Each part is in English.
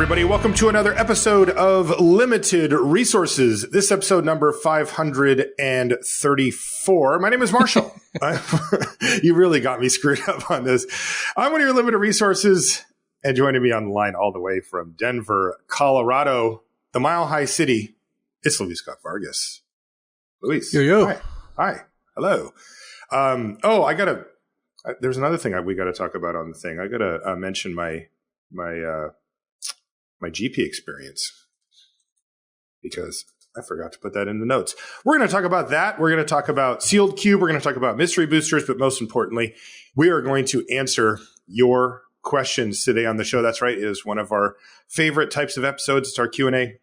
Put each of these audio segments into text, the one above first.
everybody. Welcome to another episode of Limited Resources. This episode number 534. My name is Marshall. You really got me screwed up on this. I'm one of your Limited Resources, and joining me on the line all the way from Denver, Colorado, the Mile High City, it's Luis Scott-Vargas. Luis. Yo. Hi. Hello. There's another thing we got to talk about on the thing. I got to mention my GP experience because I forgot to put that in the notes. We're going to talk about that. We're going to talk about Sealed Cube. We're going to talk about mystery boosters, but most importantly, we are going to answer your questions today on the show. That's right. It is one of our favorite types of episodes. It's our Q&A.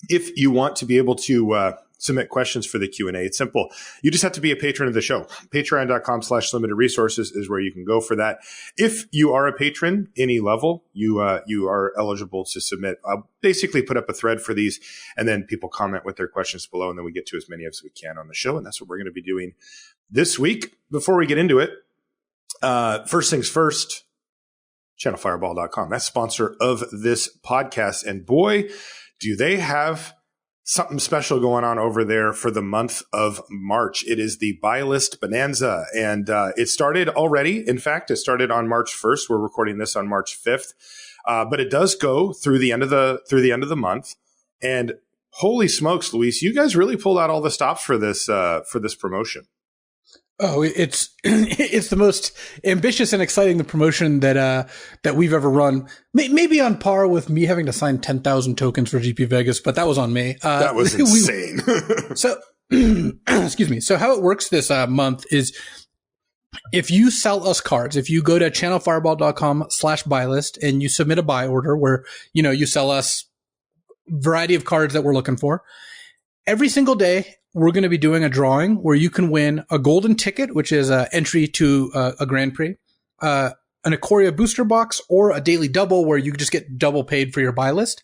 If you want to be able to submit questions for the Q&A, it's simple. You just have to be a patron of the show. Patreon.com/limited resources is where you can go for that. If you are a patron, any level, you are eligible to submit. I'll basically put up a thread for these, and then people comment with their questions below, and then we get to as many as we can on the show, and that's what we're going to be doing this week. Before we get into it, first things first, channelfireball.com. That's sponsor of this podcast, and boy, do they have something special going on over there for the month of March. It is the Buy List Bonanza, and it started already. In fact, it started on March 1st. We're recording this on March 5th, but it does go through the end of the month. And holy smokes, Luis, you guys really pulled out all the stops for this promotion. Oh, it's the most ambitious and exciting promotion that we've ever run. Maybe on par with me having to sign 10,000 tokens for GP Vegas, but that was on me. That was insane. So, excuse me. So how it works this month is if you sell us cards, if you go to channelfireball.com/buylist and you submit a buy order where, you sell us a variety of cards that we're looking for, every single day, we're going to be doing a drawing where you can win a golden ticket, which is an entry to a Grand Prix, an Ikoria booster box, or a daily double where you just get double paid for your buy list.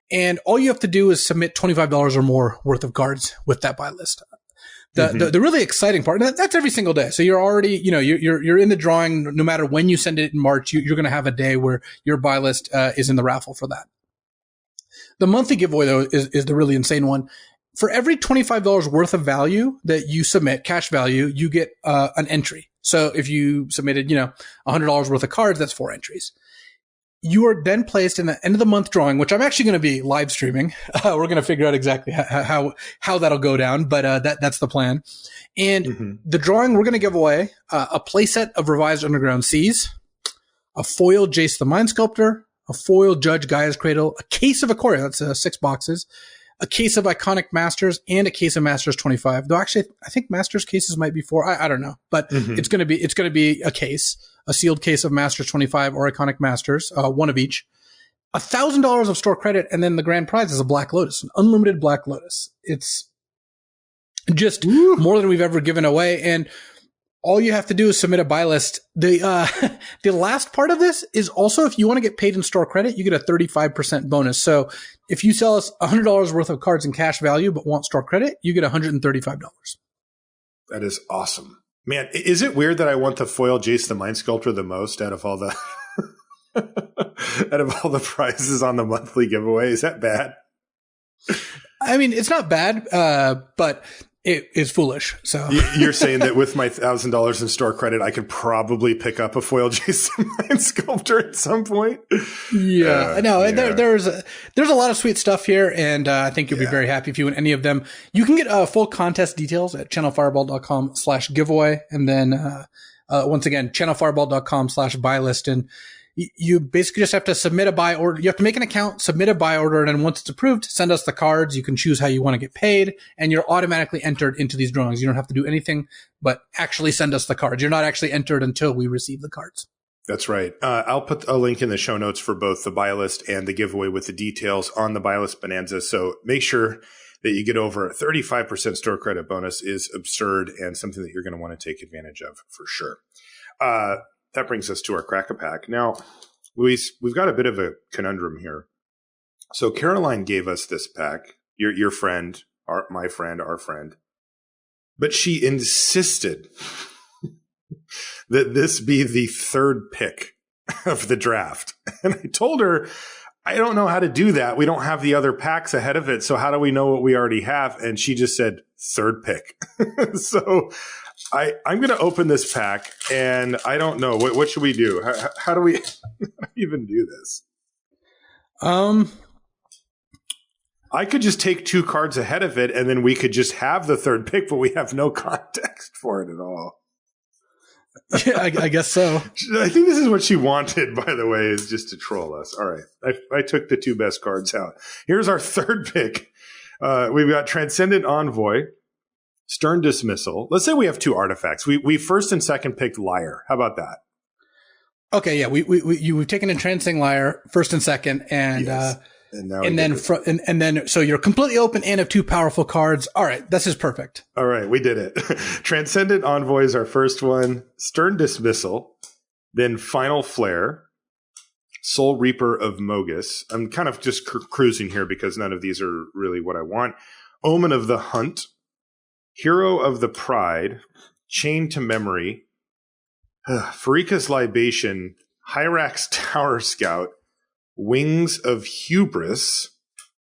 And all you have to do is submit $25 or more worth of cards with that buy list. The really exciting part, and that's every single day. So you're already, you're in the drawing. No matter when you send it in March, you're going to have a day where your buy list is in the raffle for that. The monthly giveaway, though, is the really insane one. For every $25 worth of value that you submit, cash value, you get an entry. So if you submitted, $100 worth of cards, that's 4 entries. You are then placed in the end of the month drawing, which I'm actually going to be live streaming. We're going to figure out exactly how that'll go down, but that's the plan. And the drawing, we're going to give away a playset of Revised Underground Seas, a foil Jace the Mind Sculptor, a foil Judge Gaia's Cradle, a case of Ikoria, that's 6 boxes, a case of Iconic Masters, and a case of Masters 25. Though actually, I think Masters cases might be 4. I don't know, but it's going to be a case, a sealed case of Masters 25 or Iconic Masters, one of each. $1,000 of store credit, and then the grand prize is a Black Lotus, an unlimited Black Lotus. It's just more than we've ever given away, and all you have to do is submit a buy list. The last part of this is also if you want to get paid in store credit, you get a 35% bonus. So if you sell us $100 worth of cards in cash value but want store credit, you get $135. That is awesome. Man, is it weird that I want the foil Jace the Mind Sculptor the most out of all the prizes on the monthly giveaway? Is that bad? I mean, it's not bad, but it is foolish. So you're saying that with my $1,000 in store credit, I could probably pick up a foil Jason Mind Sculptor at some point. Yeah, there's a lot of sweet stuff here, and I think you'll be very happy if you win any of them. You can get full contest details at channelfireball.com/giveaway, and then once again, channelfireball.com/buylist, and you basically just have to submit a buy order. You have to make an account, submit a buy order, and then once it's approved, send us the cards. You can choose how you want to get paid, and you're automatically entered into these drawings. You don't have to do anything but actually send us the cards. You're not actually entered until we receive the cards. That's right. I'll put a link in the show notes for both the buy list and the giveaway with the details on the buy list Bonanza. So make sure that you get over a 35% store credit bonus is absurd and something that you're going to want to take advantage of for sure. That brings us to our Crack-A-Pack. Now, Luis, we've got a bit of a conundrum here. So Caroline gave us this pack, your friend, my friend, our friend, but she insisted that this be the third pick of the draft. And I told her, I don't know how to do that. We don't have the other packs ahead of it. So how do we know what we already have? And she just said third pick. So I'm going to open this pack, and I don't know. What should we do? How do we even do this? I could just take 2 cards ahead of it, and then we could just have the third pick, but we have no context for it at all. Yeah, I guess so. I think this is what she wanted, by the way, is just to troll us. All right. I took the 2 best cards out. Here's our third pick. We've got Transcendent Envoy, Stern Dismissal. Let's say we have 2 artifacts. We first and second picked Liar. How about that? Okay, yeah. We've taken a Transcending Liar first and second, and Yes. And then so you're completely open and have 2 powerful cards. All right, this is perfect. All right, we did it. Transcendent Envoy is our first one. Stern Dismissal, then Final Flare, Soul Reaper of Mogus. I'm kind of just cruising here because none of these are really what I want. Omen of the Hunt, Hero of the Pride, Chain to Memory, Farika's Libation, Hyrax Tower Scout, Wings of Hubris.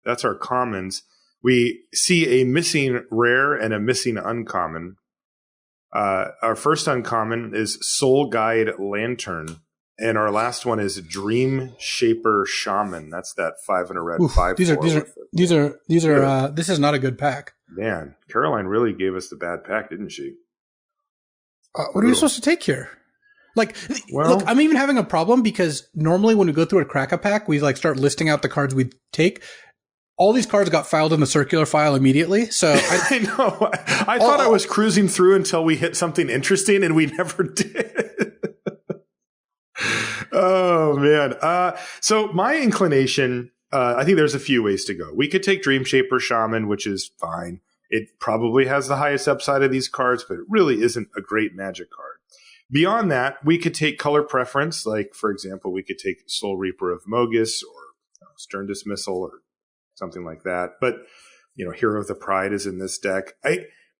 That's our commons. We see a missing rare and a missing uncommon. Our first uncommon is Soul Guide Lantern. And our last one is Dream Shaper Shaman. That's that 5 in a red. Oof, 5. These are. This is not a good pack. Man, Caroline really gave us the bad pack, didn't she? What are we supposed to take here? Look, I'm even having a problem because normally when we go through a crack-a-pack, we start listing out the cards we take. All these cards got filed in the circular file immediately. So I know. I thought I was cruising through until we hit something interesting, and we never did. Oh, man. So my inclination, I think there's a few ways to go. We could take Dream Shaper Shaman, which is fine. It probably has the highest upside of these cards, but it really isn't a great Magic card. Beyond that, we could take color preference. Like, for example, we could take Soul Reaper of Mogus or Stern Dismissal or something like that. But, Hero of the Pride is in this deck.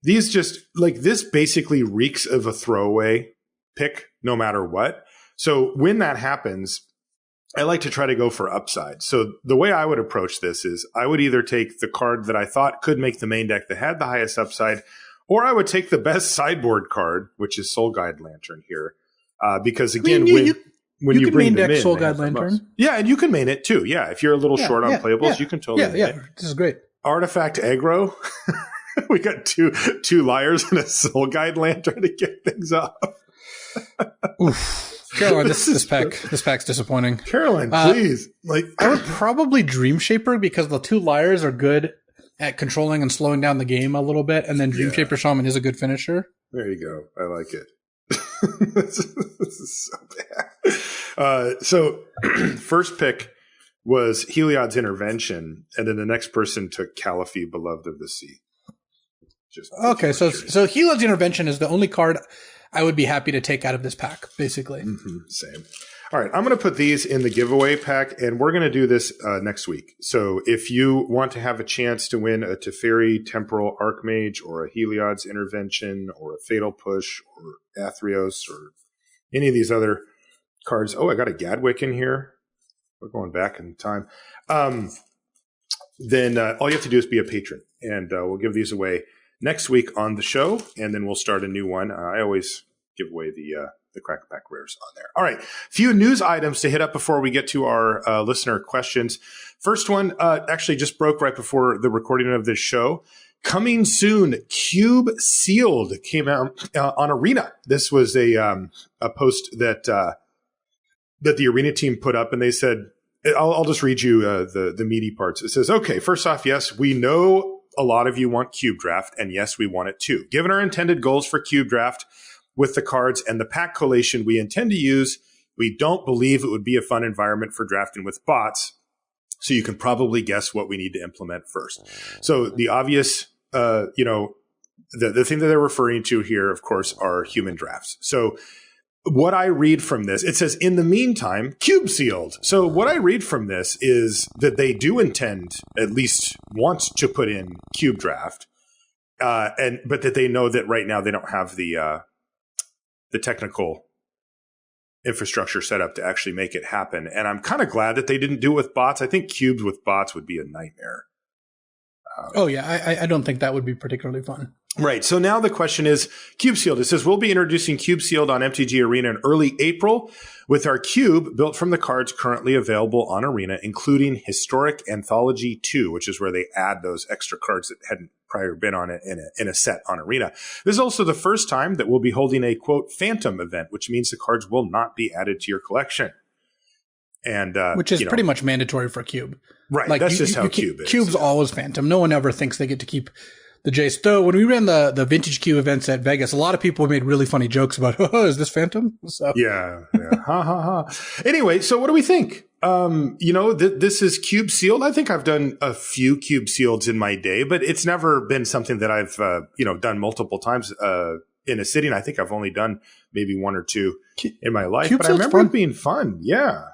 This basically reeks of a throwaway pick no matter what. So when that happens, I like to try to go for upside. So the way I would approach this is I would either take the card that I thought could make the main deck that had the highest upside, or I would take the best sideboard card, which is Soul Guide Lantern here. Because again, when you bring them in, Soul Guide Lantern. Yeah, and you can main it too. Yeah, if you're a little short on playables, you can totally main it. This is great. Artifact Aggro. We got two liars and a Soul Guide Lantern to get things up. Oof. Caroline, this pack's disappointing. Caroline, please. I would probably Dream Shaper because the 2 liars are good at controlling and slowing down the game a little bit, and then Dream Shaper Shaman is a good finisher. There you go. I like it. This is so bad. So first pick was Heliod's Intervention, and then the next person took Caliphie, Beloved of the Sea. Okay, so Heliod's Intervention is the only card I would be happy to take out of this pack, basically. Mm-hmm, same. All right, I'm going to put these in the giveaway pack, and we're going to do this next week. So if you want to have a chance to win a Teferi Temporal Archmage or a Heliod's Intervention or a Fatal Push or Athreos or any of these other cards. Oh, I got a Gadwick in here. We're going back in time. Then all you have to do is be a patron, and we'll give these away next week on the show, and then we'll start a new one. I always give away the Crack Pack rares on there. All right. Few news items to hit up before we get to our listener questions. First one actually just broke right before the recording of this show. Coming soon, Cube Sealed came out on Arena. This was a post that the Arena team put up, and they said, I'll just read you the meaty parts. It says, okay, first off, yes, we know a lot of you want Cube Draft, and yes, we want it too. Given our intended goals for Cube Draft, with the cards and the pack collation we intend to use, we don't believe it would be a fun environment for drafting with bots. So you can probably guess what we need to implement first. So the obvious, the thing that they're referring to here, of course, are human drafts. So what I read from this, it says, in the meantime, Cube Sealed. So what I read from this is that they do intend, at least once, to put in Cube Draft, but that they know that right now they don't have the technical infrastructure set up to actually make it happen. And I'm kind of glad that they didn't do it with bots. I think cubes with bots would be a nightmare. I don't think that would be particularly fun. Right. So now the question is Cube Sealed. It says we'll be introducing Cube Sealed on MTG Arena in early April with our cube built from the cards currently available on Arena, including Historic Anthology 2, which is where they add those extra cards that hadn't prior been on it in a set on Arena. This is also the first time that we'll be holding a, quote, Phantom event, which means the cards will not be added to your collection. And which is pretty much mandatory for Cube. Right. Like that's just how Cube is. Cube's always Phantom. No one ever thinks they get to keep the Jace. Though when we ran the Vintage Cube events at Vegas, a lot of people made really funny jokes about, oh, is this Phantom? So. Yeah. Ha ha ha. Anyway, so what do we think? This is Cube Sealed. I think I've done a few Cube Sealeds in my day, but it's never been something that I've, done multiple times in a sitting. I think I've only done maybe one or two in my life, Cube but I remember it being fun. Yeah.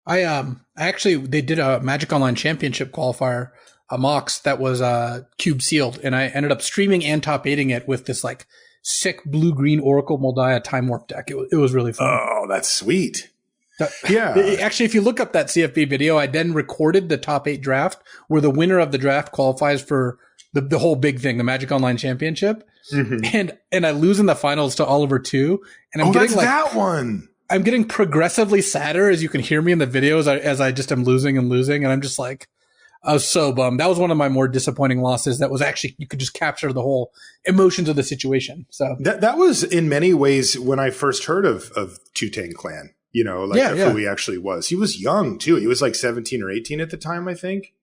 They did a Magic Online Championship qualifier, a MOX that was Cube Sealed, and I ended up streaming and top 8ing it with this like sick blue-green Oracle Moldiah Time Warp deck. It was really fun. Oh, that's sweet. Yeah. Actually, if you look up that CFB video, I then recorded the top 8 draft where the winner of the draft qualifies for the whole big thing, the Magic Online Championship. Mm-hmm. And I lose in the finals to Oliver 2. And I'm getting that one. I'm getting progressively sadder as you can hear me in the videos as I just am losing and losing. And I'm just like, I was so bummed. That was one of my more disappointing losses. That was actually, you could just capture the whole emotions of the situation. So that was in many ways when I first heard of Two-Tang Clan, who he actually was. He was young too. He was like 17 or 18 at the time, I think.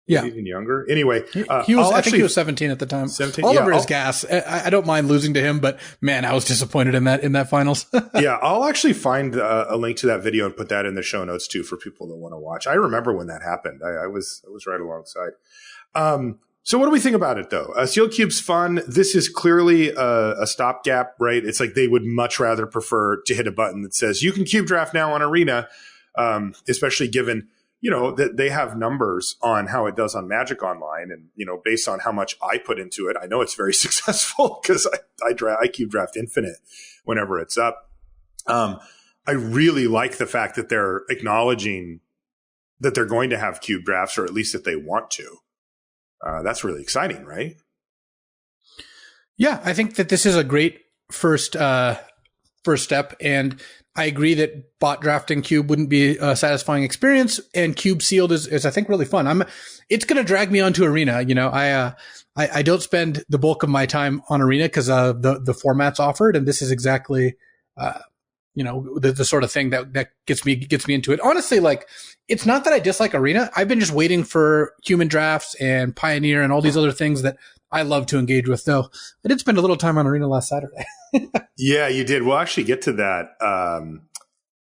Yeah. Even younger. Anyway, I think he was 17 at the time. 17. Oliver is gas. I don't mind losing to him, but man, I was disappointed in that finals. Yeah. I'll actually find a link to that video and put that in the show notes too for people that want to watch. I remember when that happened. I was right alongside. So what do we think about it though? Sealed Cube's fun. This is clearly a stopgap, right? It's like they would much rather prefer to hit a button that says you can cube draft now on Arena, especially given that they have numbers on how it does on Magic Online. And, based on how much I put into it, I know it's very successful because I cube draft infinite whenever it's up. I really like the fact that they're acknowledging that they're going to have cube drafts, or at least that they want to. That's really exciting, right? Yeah, I think that this is a great first step. And I agree that bot drafting Cube wouldn't be a satisfying experience, and Cube Sealed is I think really fun. It's going to drag me onto Arena. I don't spend the bulk of my time on Arena because the formats offered, and this is exactly the sort of thing that gets me into it. Honestly, like it's not that I dislike Arena. I've been just waiting for Human Drafts and Pioneer and all these other things that I love to engage with. Though I did spend a little time on Arena last Saturday. Yeah, you did. We'll actually get to that.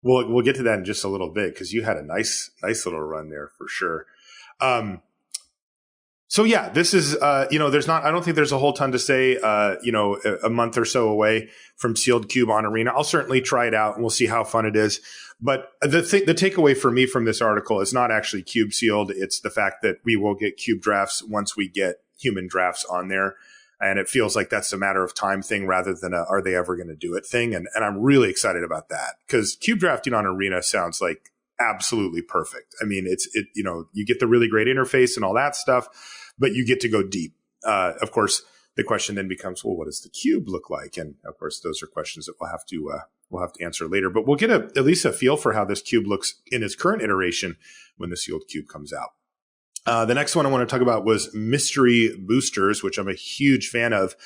We'll get to that in just a little bit because you had a nice little run there for sure. So yeah, this is I don't think there's a whole ton to say. A month or so away from Sealed Cube on Arena. I'll certainly try it out and we'll see how fun it is. But the takeaway for me from this article is not actually Cube Sealed. It's the fact that we will get cube drafts once we get human drafts on there. And it feels like that's a matter of time thing rather than are they ever going to do it thing. And I'm really excited about that because cube drafting on Arena sounds like absolutely perfect. I mean, you get the really great interface and all that stuff, but you get to go deep. Of course, the question then becomes, well, what does the cube look like? And of course, those are questions that we'll have to answer later, but we'll get at least a feel for how this cube looks in its current iteration when the Sealed Cube comes out. The next one I want to talk about was Mystery Boosters, which I'm a huge fan of.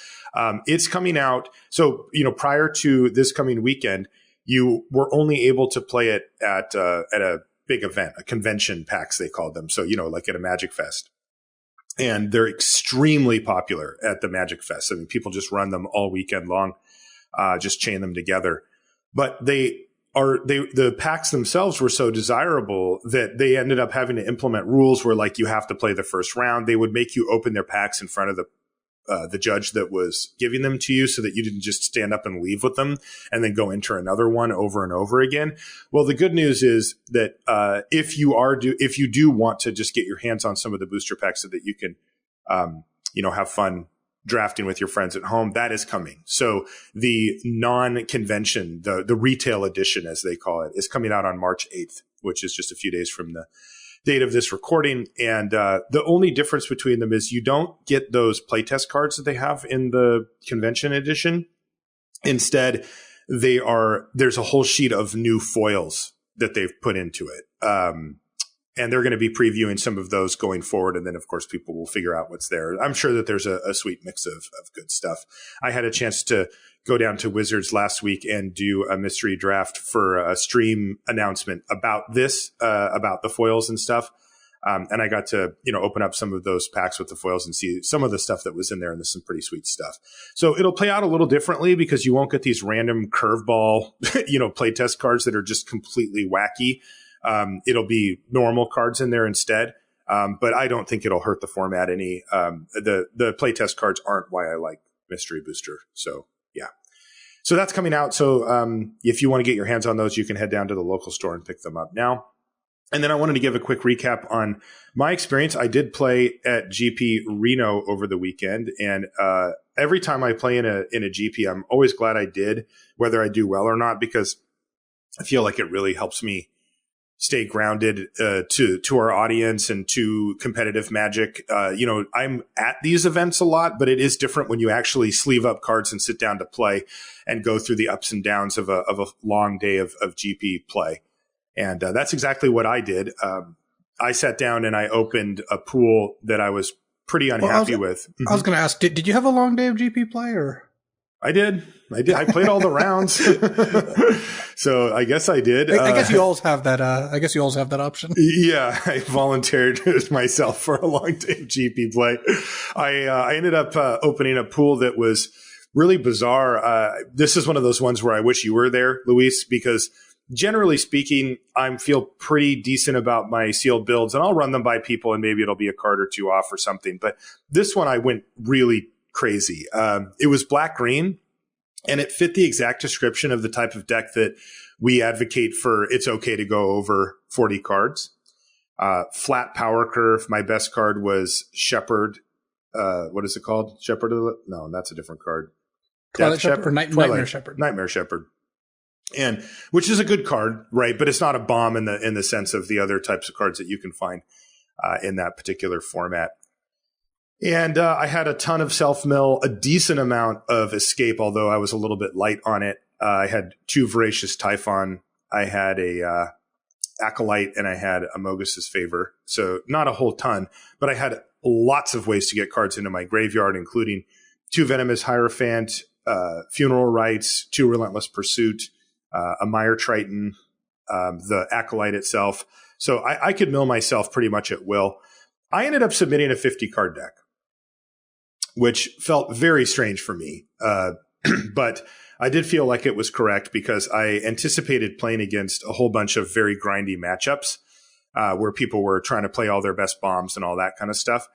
It's coming out. So, prior to this coming weekend, you were only able to play it at a big event, a convention packs, they called them. So, like at a Magic Fest. And they're extremely popular at the Magic Fest. I mean, people just run them all weekend long, just chain them together. But the packs themselves were so desirable that they ended up having to implement rules where like you have to play the first round. They would make you open their packs in front of the judge that was giving them to you so that you didn't just stand up and leave with them and then go enter another one over and over again. Well, the good news is that if you do want to just get your hands on some of the booster packs so that you can have fun drafting with your friends at home, that is coming. So the non-convention, the retail edition, as they call it, is coming out on March 8th, which is just a few days from the date of this recording. And the only difference between them is you don't get those playtest cards that they have in the convention edition. Instead, there's a whole sheet of new foils that they've put into it. And they're going to be previewing some of those going forward. And then, of course, people will figure out what's there. I'm sure that there's a sweet mix of good stuff. I had a chance to go down to Wizards last week and do a mystery draft for a stream announcement about this, about the foils and stuff. And I got to, open up some of those packs with the foils and see some of the stuff that was in there. And there's some pretty sweet stuff. So it'll play out a little differently because you won't get these random curveball, playtest cards that are just completely wacky. It'll be normal cards in there instead. But I don't think it'll hurt the format any. The playtest cards aren't why I like Mystery Booster. So, yeah. So that's coming out. So if you want to get your hands on those, you can head down to the local store and pick them up now. And then I wanted to give a quick recap on my experience. I did play at GP Reno over the weekend. And every time I play in a GP, I'm always glad I did, whether I do well or not, because I feel like it really helps me stay grounded to our audience and to competitive Magic. I'm at these events a lot, but it is different when you actually sleeve up cards and sit down to play and go through the ups and downs of a long day of GP play. And that's exactly what I did. I sat down and I opened a pool that I was pretty unhappy with. I was going to ask, did you have a long day of GP play or? I did. I played all the rounds. So I guess I did. I guess you always have that. I guess you always have that option. Yeah. I volunteered myself for a long day of GP play. I ended up opening a pool that was really bizarre. This is one of those ones where I wish you were there, Luis, because generally speaking, I feel pretty decent about my sealed builds, and I'll run them by people and maybe it'll be a card or two off or something. But this one, I went really crazy. It was black-green, and it fit the exact description of the type of deck that we advocate for. It's okay to go over 40 cards. Flat power curve. My best card was Shepherd. What is it called? Shepherd? No, that's a different card. Twilight Shepherd or Nightmare Shepherd. Nightmare Shepherd. And which is a good card, right? But it's not a bomb in the sense of the other types of cards that you can find in that particular format. And I had a ton of self-mill, a decent amount of escape, although I was a little bit light on it. I had 2 Voracious Typhon. I had a Acolyte, and I had Amogus' Favor. So not a whole ton, but I had lots of ways to get cards into my graveyard, including 2 Venomous Hierophant, Funeral Rites, 2 Relentless Pursuit, a Mire Triton, the Acolyte itself. So I could mill myself pretty much at will. I ended up submitting a 50-card deck, which felt very strange for me. But I did feel like it was correct because I anticipated playing against a whole bunch of very grindy matchups where people were trying to play all their best bombs and all that kind of stuff.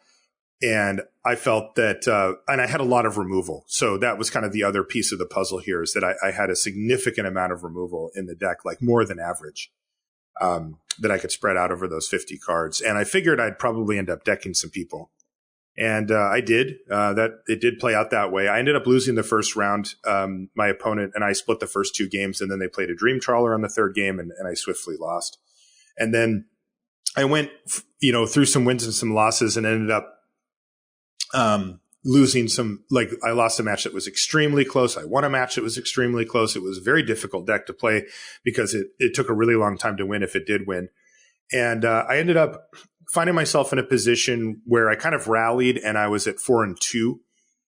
And I felt that, and I had a lot of removal. So that was kind of the other piece of the puzzle here, is that I had a significant amount of removal in the deck, like more than average, that I could spread out over those 50 cards. And I figured I'd probably end up decking some people. And I did. It did play out that way. I ended up losing the first round. My opponent and I split the first 2 games, and then they played a Dream Trawler on the 3rd game, and I swiftly lost. And then I went, through some wins and some losses, and ended up losing some. Like, I lost a match that was extremely close. I won a match that was extremely close. It was a very difficult deck to play because it took a really long time to win if it did win. And I ended up finding myself in a position where I kind of rallied, and I was at 4-2.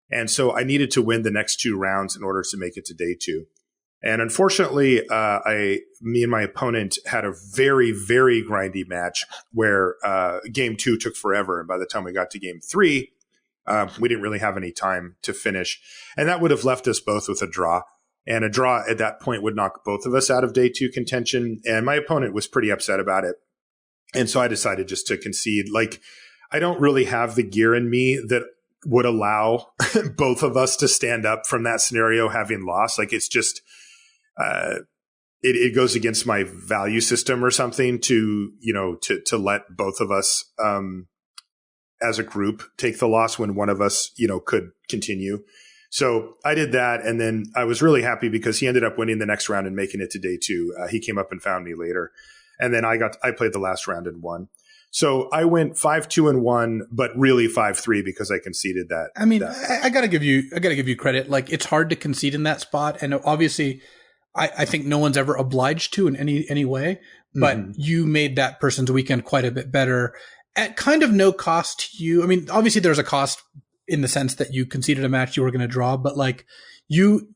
And so I needed to win the next 2 rounds in order to make it to day 2. And unfortunately, me and my opponent had a very, very grindy match where game 2 took forever. And by the time we got to game 3, we didn't really have any time to finish. And that would have left us both with a draw. And a draw at that point would knock both of us out of day 2 contention. And my opponent was pretty upset about it. And so I decided just to concede. Like, I don't really have the gear in me that would allow both of us to stand up from that scenario having lost. Like, it's just, it goes against my value system or something to let both of us, as a group take the loss when one of us, could continue. So I did that. And then I was really happy because he ended up winning the next round and making it to day 2. He came up and found me later. And then I played the last round and won. So I went 5-2-1, but really 5-3 because I conceded that. I mean, I gotta give you credit. Like, it's hard to concede in that spot. And obviously I think no one's ever obliged to in any way, but you made that person's weekend quite a bit better at kind of no cost to you. I mean, obviously there's a cost in the sense that you conceded a match you were going to draw, but like you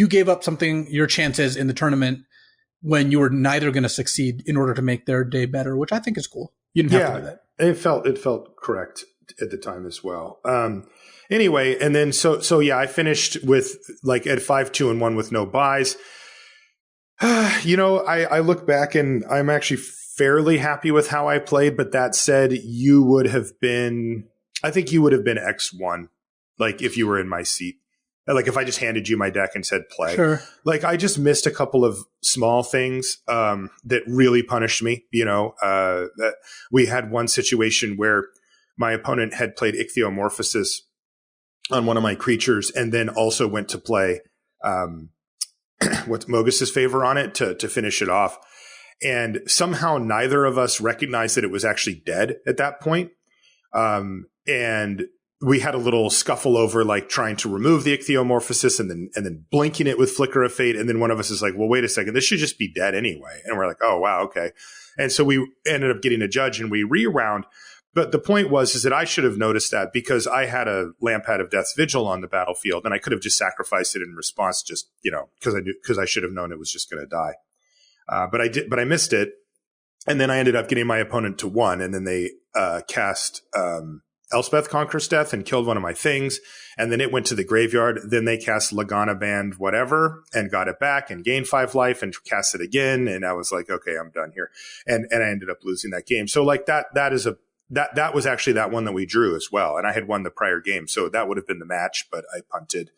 gave up your chances in the tournament when you were neither going to succeed in order to make their day better, which I think is cool. You didn't have to do that. It felt correct at the time as well. Anyway, and then so yeah, I finished with like at 5-2-1 with no buys. I look back and I'm actually fairly happy with how I played, but that said, I think you would have been X1, like if you were in my seat. Like if I just handed you my deck and said play. Sure. Like I just missed a couple of small things that really punished me. That we had one situation where my opponent had played Ichthyomorphosis on one of my creatures and then also went to play what's Mogus's favor on it to finish it off. And somehow neither of us recognized that it was actually dead at that point. And we had a little scuffle over like trying to remove the Ichthyomorphosis and then blinking it with Flicker of Fate. And then one of us is like, well, wait a second, this should just be dead anyway. And we're like, oh, wow, okay. And so we ended up getting a judge and we re-round. But the point is that I should have noticed that because I had a Lampad of Death's Vigil on the battlefield and I could have just sacrificed it in response, just, because I should have known it was just going to die. But I missed it. And then I ended up getting my opponent to 1. And then they cast Elspeth Conquers Death and killed one of my things. And then it went to the graveyard. Then they cast Lagana Band whatever and got it back and gained 5 life and cast it again. And I was like, okay, I'm done here. And I ended up losing that game. So like that was actually that one that we drew as well. And I had won the prior game. So that would have been the match, but I punted.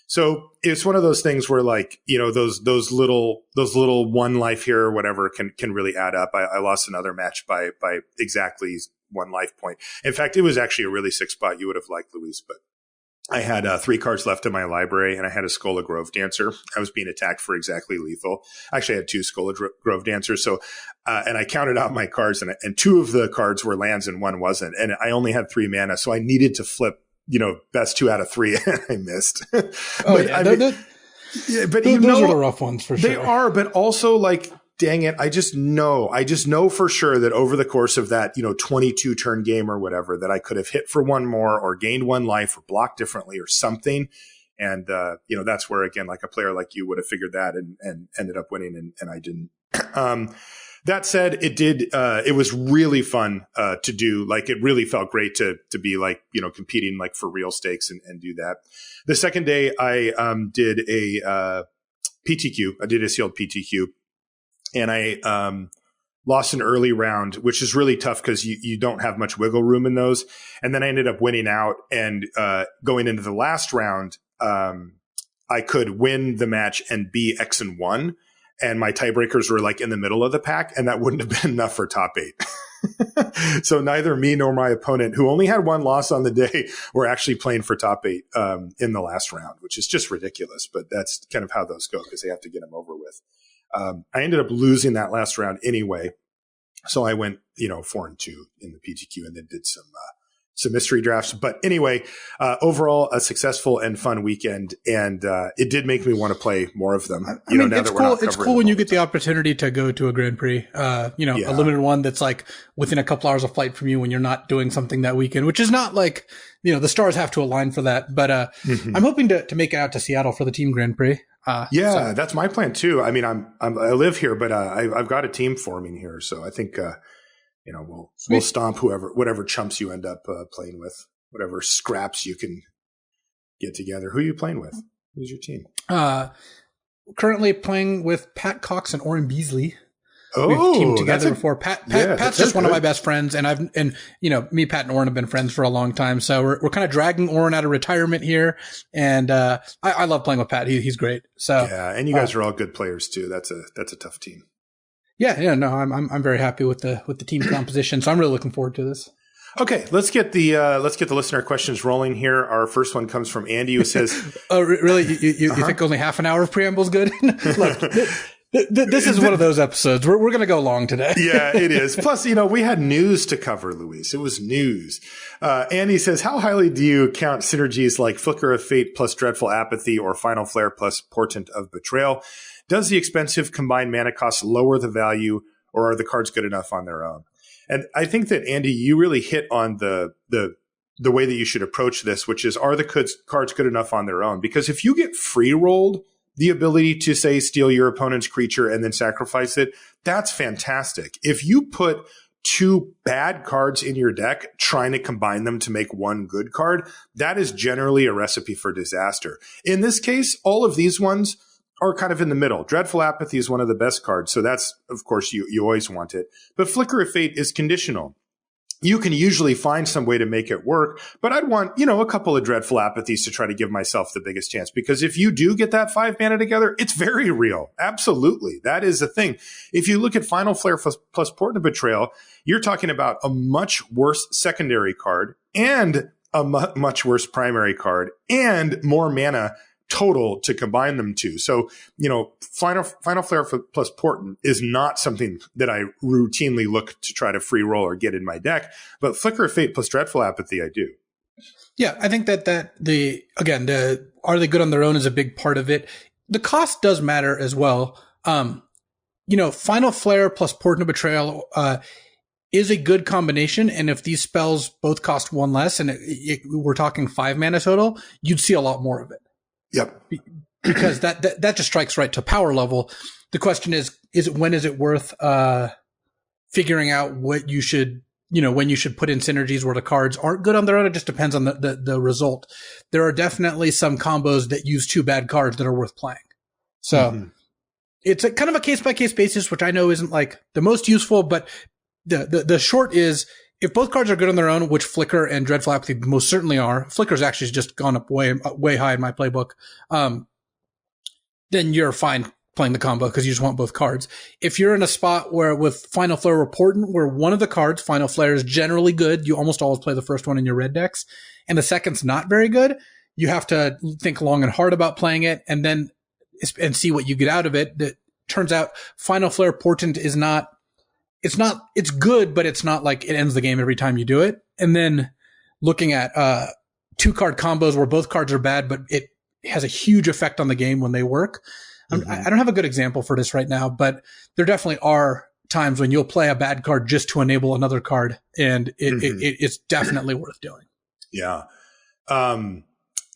So it's one of those things where like, those little 1 life here or whatever can really add up. I lost another match by exactly 1 life point. In fact, it was actually a really sick spot. You would have liked, Luis, but I had 3 cards left in my library and I had a Skull of Grove Dancer. I was being attacked for exactly lethal. Actually, I had 2 Skull of Grove Dancers. So, and I counted out my cards and 2 of the cards were lands and 1 wasn't. And I only had 3 mana. So I needed to flip, best 2 out of 3 and I missed. Oh, yeah. But those are the rough ones for sure. They are, but also like, dang it, I just know for sure that over the course of that, 22 turn game or whatever, that I could have hit for 1 more or gained 1 life or blocked differently or something. And, that's where, again, like a player like you would have figured that and ended up winning and I didn't. That said, it was really fun to do. Like, it really felt great to be like, competing like for real stakes and do that. The second day I did a PTQ. I did a sealed PTQ. And I lost an early round, which is really tough because you don't have much wiggle room in those. And then I ended up winning out and going into the last round, I could win the match and be X and 1. And my tiebreakers were like in the middle of the pack, and that wouldn't have been enough for top 8. So neither me nor my opponent, who only had 1 loss on the day, were actually playing for top 8 in the last round, which is just ridiculous. But that's kind of how those go because they have to get them over with. I ended up losing that last round anyway. So I went, 4-2 in the PTQ and then did some mystery drafts. But anyway, overall, a successful and fun weekend. And it did make me want to play more of them. I mean, it's cool when you get the opportunity to go to a Grand Prix, a limited one that's like within a couple hours of flight from you when you're not doing something that weekend, which is not like, the stars have to align for that. But I'm hoping to make it out to Seattle for the team Grand Prix. That's my plan too. I mean, I live here, but I've got a team forming here. So I think, we'll stomp whatever chumps you end up playing with, whatever scraps you can get together. Who are you playing with? Who's your team? Currently playing with Pat Cox and Oren Beasley. Oh, we've teamed together before. Pat's just one of my best friends, and me, Pat, and Oren have been friends for a long time. So we're kind of dragging Oren out of retirement here, and I love playing with Pat. He's great. So yeah, and you guys are all good players too. That's a tough team. Yeah, no, I'm very happy with the team composition. So I'm really looking forward to this. Okay, let's get the listener questions rolling here. Our first one comes from Andy, who says, "Oh, really? You think only half an hour of preamble is good? Look, this is one of those episodes. We're going to go long today." Yeah, it is. Plus, we had news to cover, Luis. It was news. Andy says, "How highly do you count synergies like Flicker of Fate plus Dreadful Apathy or Final Flare plus Portent of Betrayal? Does the expensive combined mana cost lower the value, or are the cards good enough on their own?" And I think that, Andy, you really hit on the way that you should approach this, which is, are the cards good enough on their own? Because if you get free rolled the ability to, say, steal your opponent's creature and then sacrifice it, that's fantastic. If you put two bad cards in your deck, trying to combine them to make one good card, that is generally a recipe for disaster. In this case, all of these ones are kind of in the middle. Dreadful Apathy is one of the best cards, so that's, of course, you always want it. But Flicker of Fate is conditional. You can usually find some way to make it work, but I'd want, a couple of Dreadful Apathies to try to give myself the biggest chance, because if you do get that 5 mana together, it's very real. Absolutely. That is a thing. If you look at Final Flare plus Portent of Betrayal, you're talking about a much worse secondary card and a much worse primary card and more mana total to combine them to. So, Final Flare plus Portent is not something that I routinely look to try to free roll or get in my deck, but Flicker of Fate plus Dreadful Apathy, I do. Yeah, I think that are they good on their own is a big part of it. The cost does matter as well. Final Flare plus Portent of Betrayal is a good combination, and if these spells both cost one less, and we're talking 5 mana total, you'd see a lot more of it. Yep. Because that just strikes right to power level. The question is when is it worth figuring out what you should, when you should put in synergies where the cards aren't good on their own? It just depends on the result. There are definitely some combos that use 2 bad cards that are worth playing. So it's a kind of a case by case basis, which I know isn't like the most useful, but the short is, if both cards are good on their own, which Flicker and Dreadful Apathy most certainly are, Flicker's actually just gone up way high in my playbook, then you're fine playing the combo because you just want both cards. If you're in a spot where with Final Flare or Portent, where one of the cards, Final Flare, is generally good, you almost always play the first one in your red decks, and the second's not very good, you have to think long and hard about playing it and see what you get out of it. That turns out Final Flare Portent is not, it's good, but it's not like it ends the game every time you do it. And then looking at 2-card combos where both cards are bad, but it has a huge effect on the game when they work. I don't have a good example for this right now, but there definitely are times when you'll play a bad card just to enable another card, and it's definitely worth doing. Yeah.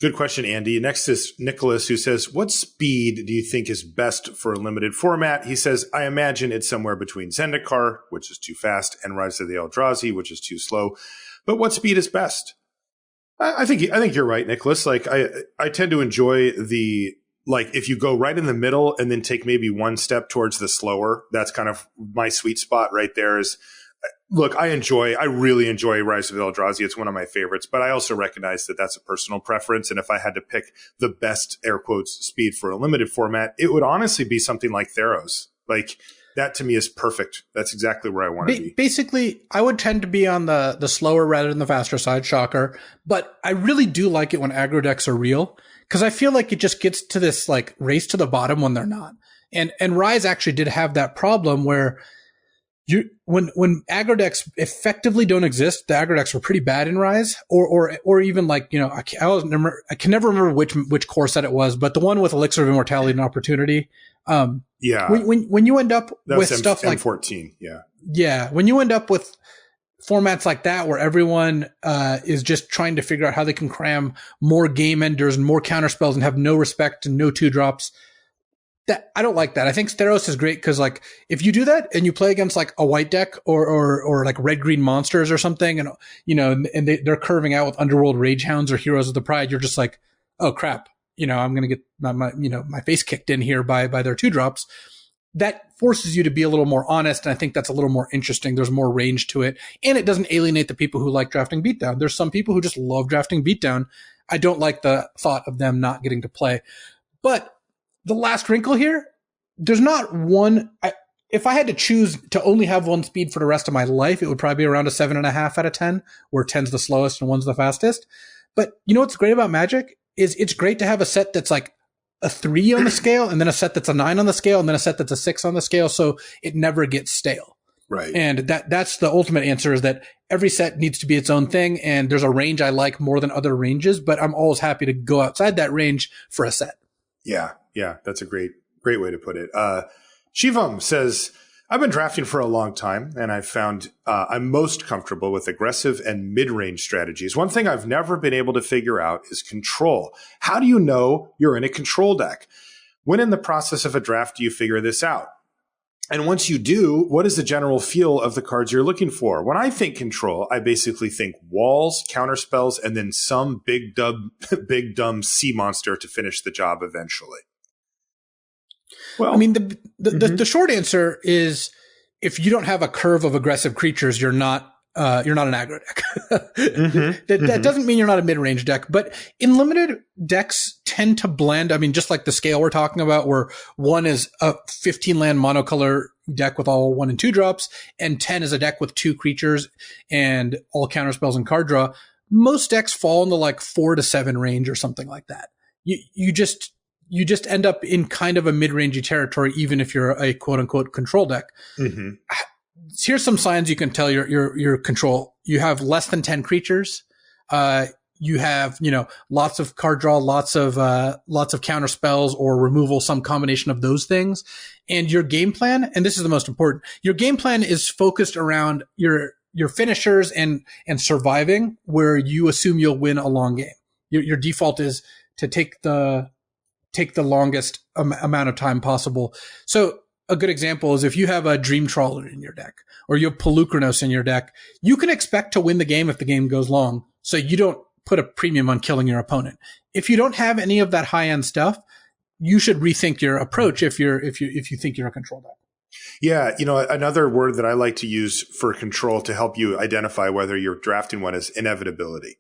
Good question, Andy. Next is Nicholas, who says, what speed do you think is best for a limited format? He says, I imagine it's somewhere between Zendikar, which is too fast, and Rise of the Eldrazi, which is too slow. But what speed is best? I think you're right, Nicholas. Like, I tend to enjoy if you go right in the middle and then take maybe one step towards the slower, that's kind of my sweet spot right there. Look, I really enjoy Rise of the Eldrazi. It's one of my favorites, but I also recognize that that's a personal preference. And if I had to pick the best, air quotes, speed for a limited format, it would honestly be something like Theros. Like, that to me is perfect. That's exactly where I want to be. Basically, I would tend to be on the slower rather than the faster side, shocker. But I really do like it when aggro decks are real, because I feel like it just gets to this like race to the bottom when they're not. And Rise actually did have that problem where when aggro decks effectively don't exist, the aggro decks were pretty bad in Rise, or even like, I can never remember which core set it was, but the one with Elixir of Immortality and Opportunity. Yeah. When you end up with stuff like M14, when you end up with formats like that where everyone is just trying to figure out how they can cram more game enders and more counter spells and have no respect and no 2-drops. That I don't like that. I think Theros is great because, like, if you do that and you play against like a white deck or like red green monsters or something, and and they're curving out with Underworld Rage Hounds or Heroes of the Pride, you're just like, oh crap, I'm gonna get my face kicked in here by their 2-drops. That forces you to be a little more honest, and I think that's a little more interesting. There's more range to it, and it doesn't alienate the people who like drafting beatdown. There's some people who just love drafting beatdown. I don't like the thought of them not getting to play, but the last wrinkle here, there's not one. if I had to choose to only have one speed for the rest of my life, it would probably be around a 7.5 out of 10, where 10's the slowest and 1's the fastest. But you know what's great about Magic is it's great to have a set that's like a 3 on the scale, and then a set that's a 9 on the scale, and then a set that's a 6 on the scale, so it never gets stale. Right. And that's the ultimate answer, is that every set needs to be its own thing, and there's a range I like more than other ranges, but I'm always happy to go outside that range for a set. Yeah, that's a great way to put it. Shivam says, I've been drafting for a long time, and I've found I'm most comfortable with aggressive and mid-range strategies. One thing I've never been able to figure out is control. How do you know you're in a control deck? When in the process of a draft do you figure this out? And once you do, what is the general feel of the cards you're looking for? When I think control, I basically think walls, counterspells, and then some big dumb sea monster to finish the job eventually. Well, I mean, the short answer is, if you don't have a curve of aggressive creatures, you're not an aggro deck. That doesn't mean you're not a mid-range deck, but in limited, decks tend to blend. I mean, just like the scale we're talking about, where 1 is a 15 land monocolor deck with all 1 and 2 drops, and 10 is a deck with 2 creatures and all counterspells and card draw. Most decks fall in the like 4 to 7 range or something like that. You just end up in kind of a mid-rangey territory, even if you're a quote unquote control deck. Here's some signs you can tell your control. You have less than 10 creatures. You have, lots of card draw, lots of counter spells or removal, some combination of those things. And your game plan, and this is the most important, your game plan is focused around your finishers and surviving, where you assume you'll win a long game. Your default is to take the longest amount of time possible. So a good example is if you have a Dream Trawler in your deck, or you have Polukranos in your deck, you can expect to win the game if the game goes long. So you don't put a premium on killing your opponent. If you don't have any of that high end stuff, you should rethink your approach if you think you're a control deck. Yeah, another word that I like to use for control to help you identify whether you're drafting one is inevitability.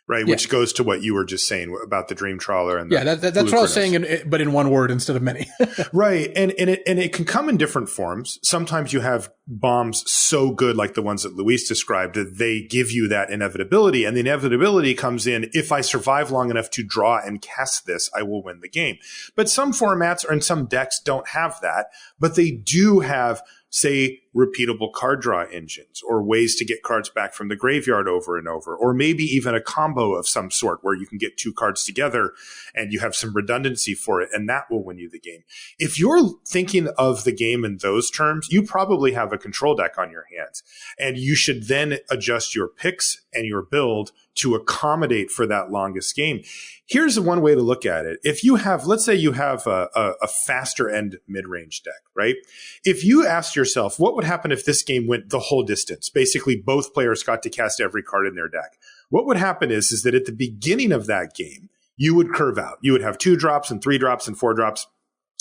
Right, which goes to what you were just saying about the Dream Trawler and that's what I was saying, but in one word instead of many. Right, and it can come in different forms. Sometimes you have bombs so good, like the ones that Luis described, that they give you that inevitability, and the inevitability comes in: if I survive long enough to draw and cast this, I will win the game. But some formats or in some decks don't have that, but they do have, say, repeatable card draw engines, or ways to get cards back from the graveyard over and over, or maybe even a combo of some sort where you can get 2 cards together and you have some redundancy for it, and that will win you the game. If you're thinking of the game in those terms, you probably have a control deck on your hands, and you should then adjust your picks and your build to accommodate for that longest game. Here's one way to look at it. If you have, let's say you have a faster end mid-range deck, right? If you asked yourself, what would happen if this game went the whole distance? Basically, both players got to cast every card in their deck. What would happen is that at the beginning of that game, you would curve out. You would have 2 drops and 3 drops and 4 drops,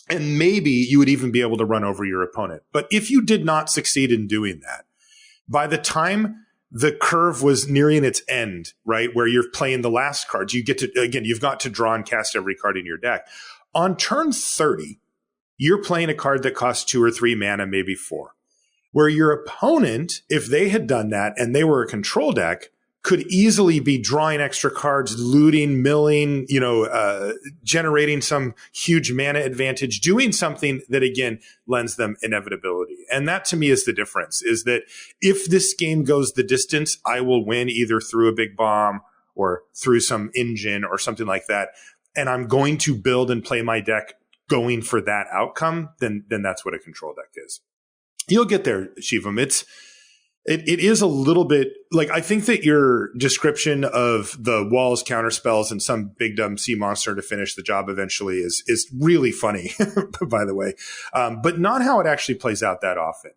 and maybe you would even be able to run over your opponent. But if you did not succeed in doing that, by the time the curve was nearing its end, right, where you're playing the last cards, you've got to draw and cast every card in your deck. On turn 30, you're playing a card that costs 2 or 3 mana, maybe 4. Where your opponent, if they had done that and they were a control deck, could easily be drawing extra cards, looting, milling, generating some huge mana advantage, doing something that, again, lends them inevitability. And that, to me, is the difference, is that if this game goes the distance, I will win either through a big bomb or through some engine or something like that. And I'm going to build and play my deck going for that outcome, then that's what a control deck is. You'll get there, Shivam. It is a little bit like, I think that your description of the walls, counter spells, and some big dumb sea monster to finish the job eventually is really funny, by the way. But not how it actually plays out that often.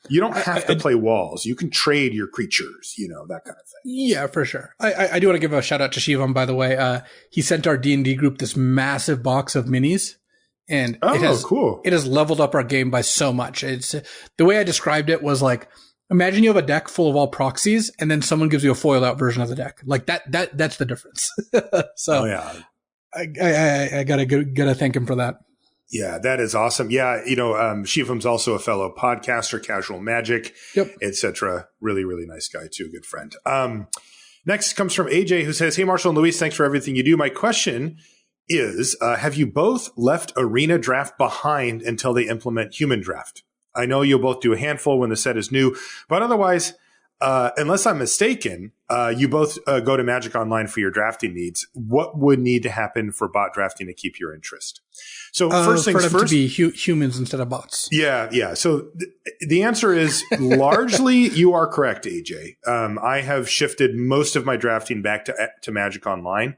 You don't have to play walls. You can trade your creatures, that kind of thing. Yeah, for sure. I do want to give a shout out to Shivam, by the way. He sent our D&D group this massive box of minis. And cool. It has leveled up our game by so much. It's the way I described it was like, imagine you have a deck full of all proxies, and then someone gives you a foiled out version of the deck. Like that's the difference. So I gotta thank him for that. Yeah, that is awesome. Yeah, Shivam's also a fellow podcaster, Casual Magic, etc. Really, really nice guy too, good friend. Next comes from AJ, who says, "Hey, Marshall and Luis, thanks for everything you do. My question is, have you both left Arena Draft behind until they implement Human Draft? I know you'll both do a handful when the set is new, but otherwise, unless I'm mistaken, you both go to Magic Online for your drafting needs. What would need to happen for bot drafting to keep your interest?" So first things for them first, to be humans instead of bots. Yeah. So the answer is largely you are correct, AJ. I have shifted most of my drafting back to Magic Online,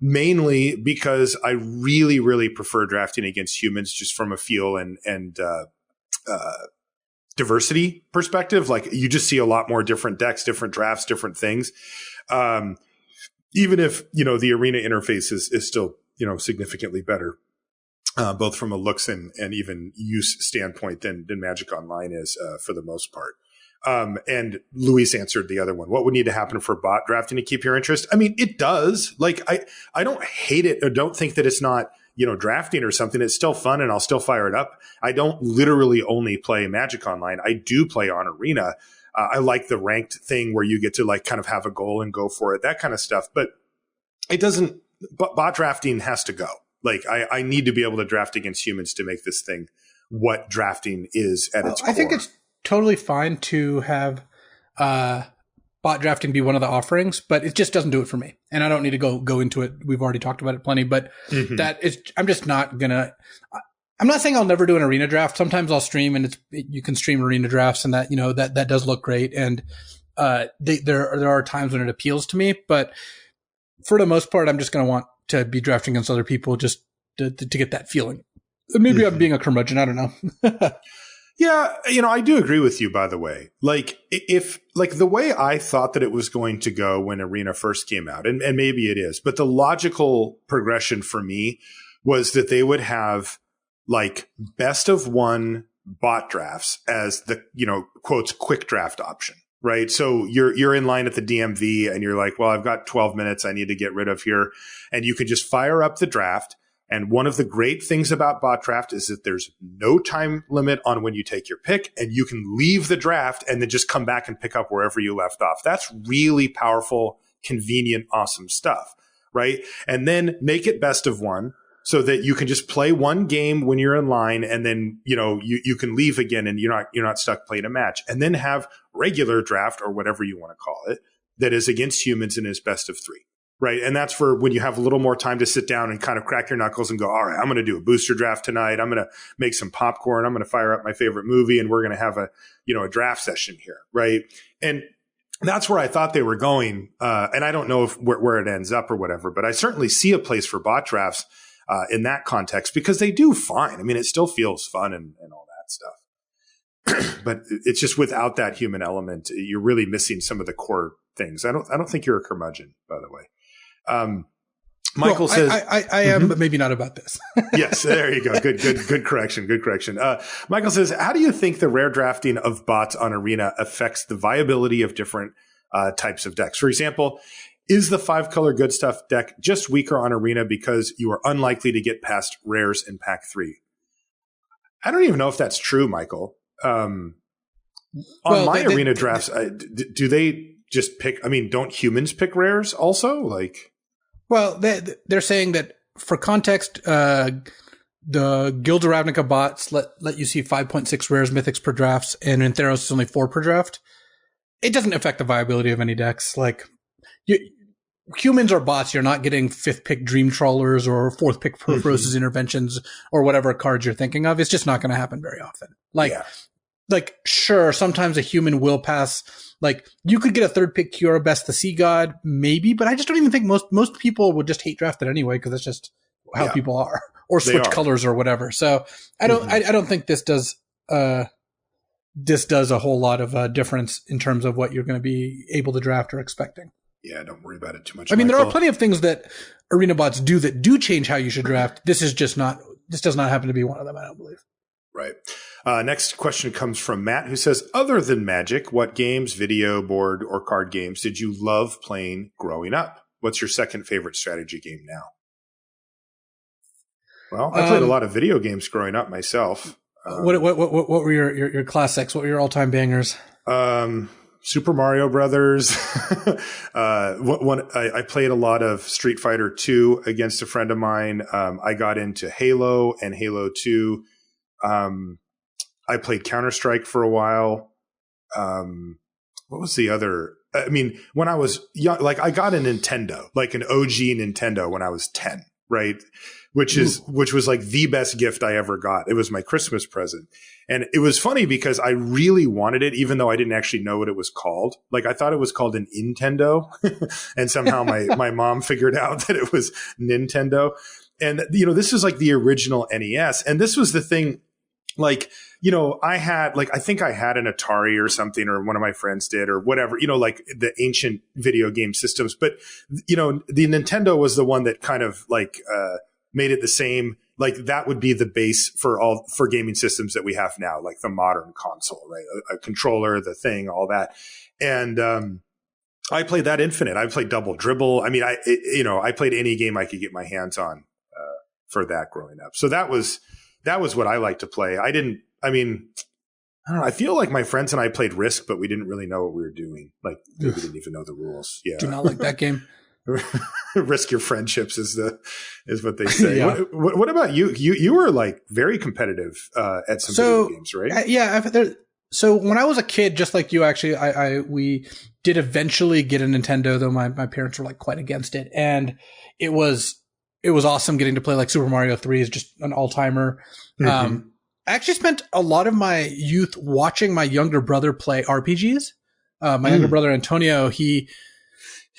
mainly because I really, really prefer drafting against humans just from a feel and diversity perspective. Like you just see a lot more different decks, different drafts, different things. Even if, the arena interface is still, significantly better. Both from a looks and even use standpoint than Magic Online is for the most part. And Luis answered the other one. What would need to happen for bot drafting to keep your interest? I mean, it does. Like, I don't hate it or don't think that it's not, drafting or something. It's still fun and I'll still fire it up. I don't literally only play Magic Online. I do play on Arena. I like the ranked thing where you get to like kind of have a goal and go for it, that kind of stuff. But it doesn't, bot drafting has to go. Like I need to be able to draft against humans to make this thing what drafting is at its core. I think it's totally fine to have bot drafting be one of the offerings, but it just doesn't do it for me. And I don't need to go into it. We've already talked about it plenty, but I'm just not gonna. I'm not saying I'll never do an arena draft. Sometimes I'll stream, and you can stream arena drafts, and that that does look great. And there are times when it appeals to me, but for the most part, I'm just going to want to be drafting against other people just to get that feeling. Maybe I'm being a curmudgeon. I don't know. Yeah. I do agree with you, by the way. Like if the way I thought that it was going to go when Arena first came out, and maybe it is, but the logical progression for me was that they would have like best of one bot drafts as the, quotes, quick draft option. Right. So you're in line at the DMV and you're like, well, I've got 12 minutes I need to get rid of here. And you can just fire up the draft. And one of the great things about bot draft is that there's no time limit on when you take your pick and you can leave the draft and then just come back and pick up wherever you left off. That's really powerful, convenient, awesome stuff. Right. And then make it best of one, so that you can just play one game when you're in line and then, you can leave again and you're not stuck playing a match, and then have regular draft or whatever you want to call it that is against humans and is best of three. Right. And that's for when you have a little more time to sit down and kind of crack your knuckles and go, all right, I'm going to do a booster draft tonight. I'm going to make some popcorn. I'm going to fire up my favorite movie and we're going to have a draft session here. Right. And that's where I thought they were going. And I don't know where it ends up or whatever, but I certainly see a place for bot drafts in that context, because they do fine. I mean, it still feels fun and all that stuff. But it's just without that human element, you're really missing some of the core things. I don't think you're a curmudgeon, by the way. Michael says, I am, but maybe not about this. Yes, there you go. Good correction. Good correction. Michael says, how do you think the rare drafting of bots on Arena affects the viability of different types of decks? For example, is the 5-color good stuff deck just weaker on Arena because you are unlikely to get past rares in pack 3? I don't even know if that's true, Michael. On my Arena drafts, do they just pick? I mean, don't humans pick rares also? Like, well, they're saying that for context, the Guild of Ravnica bots let you see 5.6 rares mythics per drafts, and in Theros it's only 4 per draft. It doesn't affect the viability of any decks. Like, humans or bots, you're not getting 5th pick Dream Trawlers or 4th pick Perforos's Interventions or whatever cards you're thinking of. It's just not going to happen very often. Like, sure, sometimes a human will pass. Like, you could get a 3rd pick Kiora Best the Sea God, maybe, but I just don't even think most people would just hate draft it anyway, because that's just how people are, or switch colors or whatever. So I don't think this does a whole lot of difference in terms of what you're going to be able to draft or expecting. Yeah, don't worry about it too much. I mean, Michael, there are plenty of things that arena bots do that do change how you should draft. This does not happen to be one of them, I don't believe. Right. Next question comes from Matt, who says, other than Magic, what games, video, board, or card games did you love playing growing up? What's your second favorite strategy game now? Well, I played a lot of video games growing up myself. What were your classics? What were your all-time bangers? Super Mario Brothers. I played a lot of Street Fighter 2 against a friend of mine. I got into Halo and Halo 2. I played Counter-Strike for a while. What was the other? I mean, when I was young, like I got a Nintendo, like an OG Nintendo when I was 10, right? Which was like the best gift I ever got. It was my Christmas present. And it was funny because I really wanted it, even though I didn't actually know what it was called. Like I thought it was called an Nintendo. And somehow my mom figured out that it was Nintendo. And, this is like the original NES. And this was the thing, like, I think I had an Atari or something, or one of my friends did, or whatever, like the ancient video game systems. But, the Nintendo was the one that kind of like, made it the same. Like that would be the base for gaming systems that we have now, like the modern console, right? A controller, the thing, all that. And, I played that infinite. I played Double Dribble. I mean, I played any game I could get my hands on, for that growing up. So that was what I like to play. I don't know. I feel like my friends and I played Risk, but we didn't really know what we were doing. Like we didn't even know the rules. Yeah. Do not like that game. Risk your friendships is what they say. Yeah. What about you? You were like very competitive at some video games, right? Yeah. So when I was a kid, just like you, actually, we did eventually get a Nintendo, though my parents were like quite against it, and it was awesome getting to play like Super Mario 3 is just an all timer. Mm-hmm. I actually spent a lot of my youth watching my younger brother play RPGs. My younger brother Antonio, he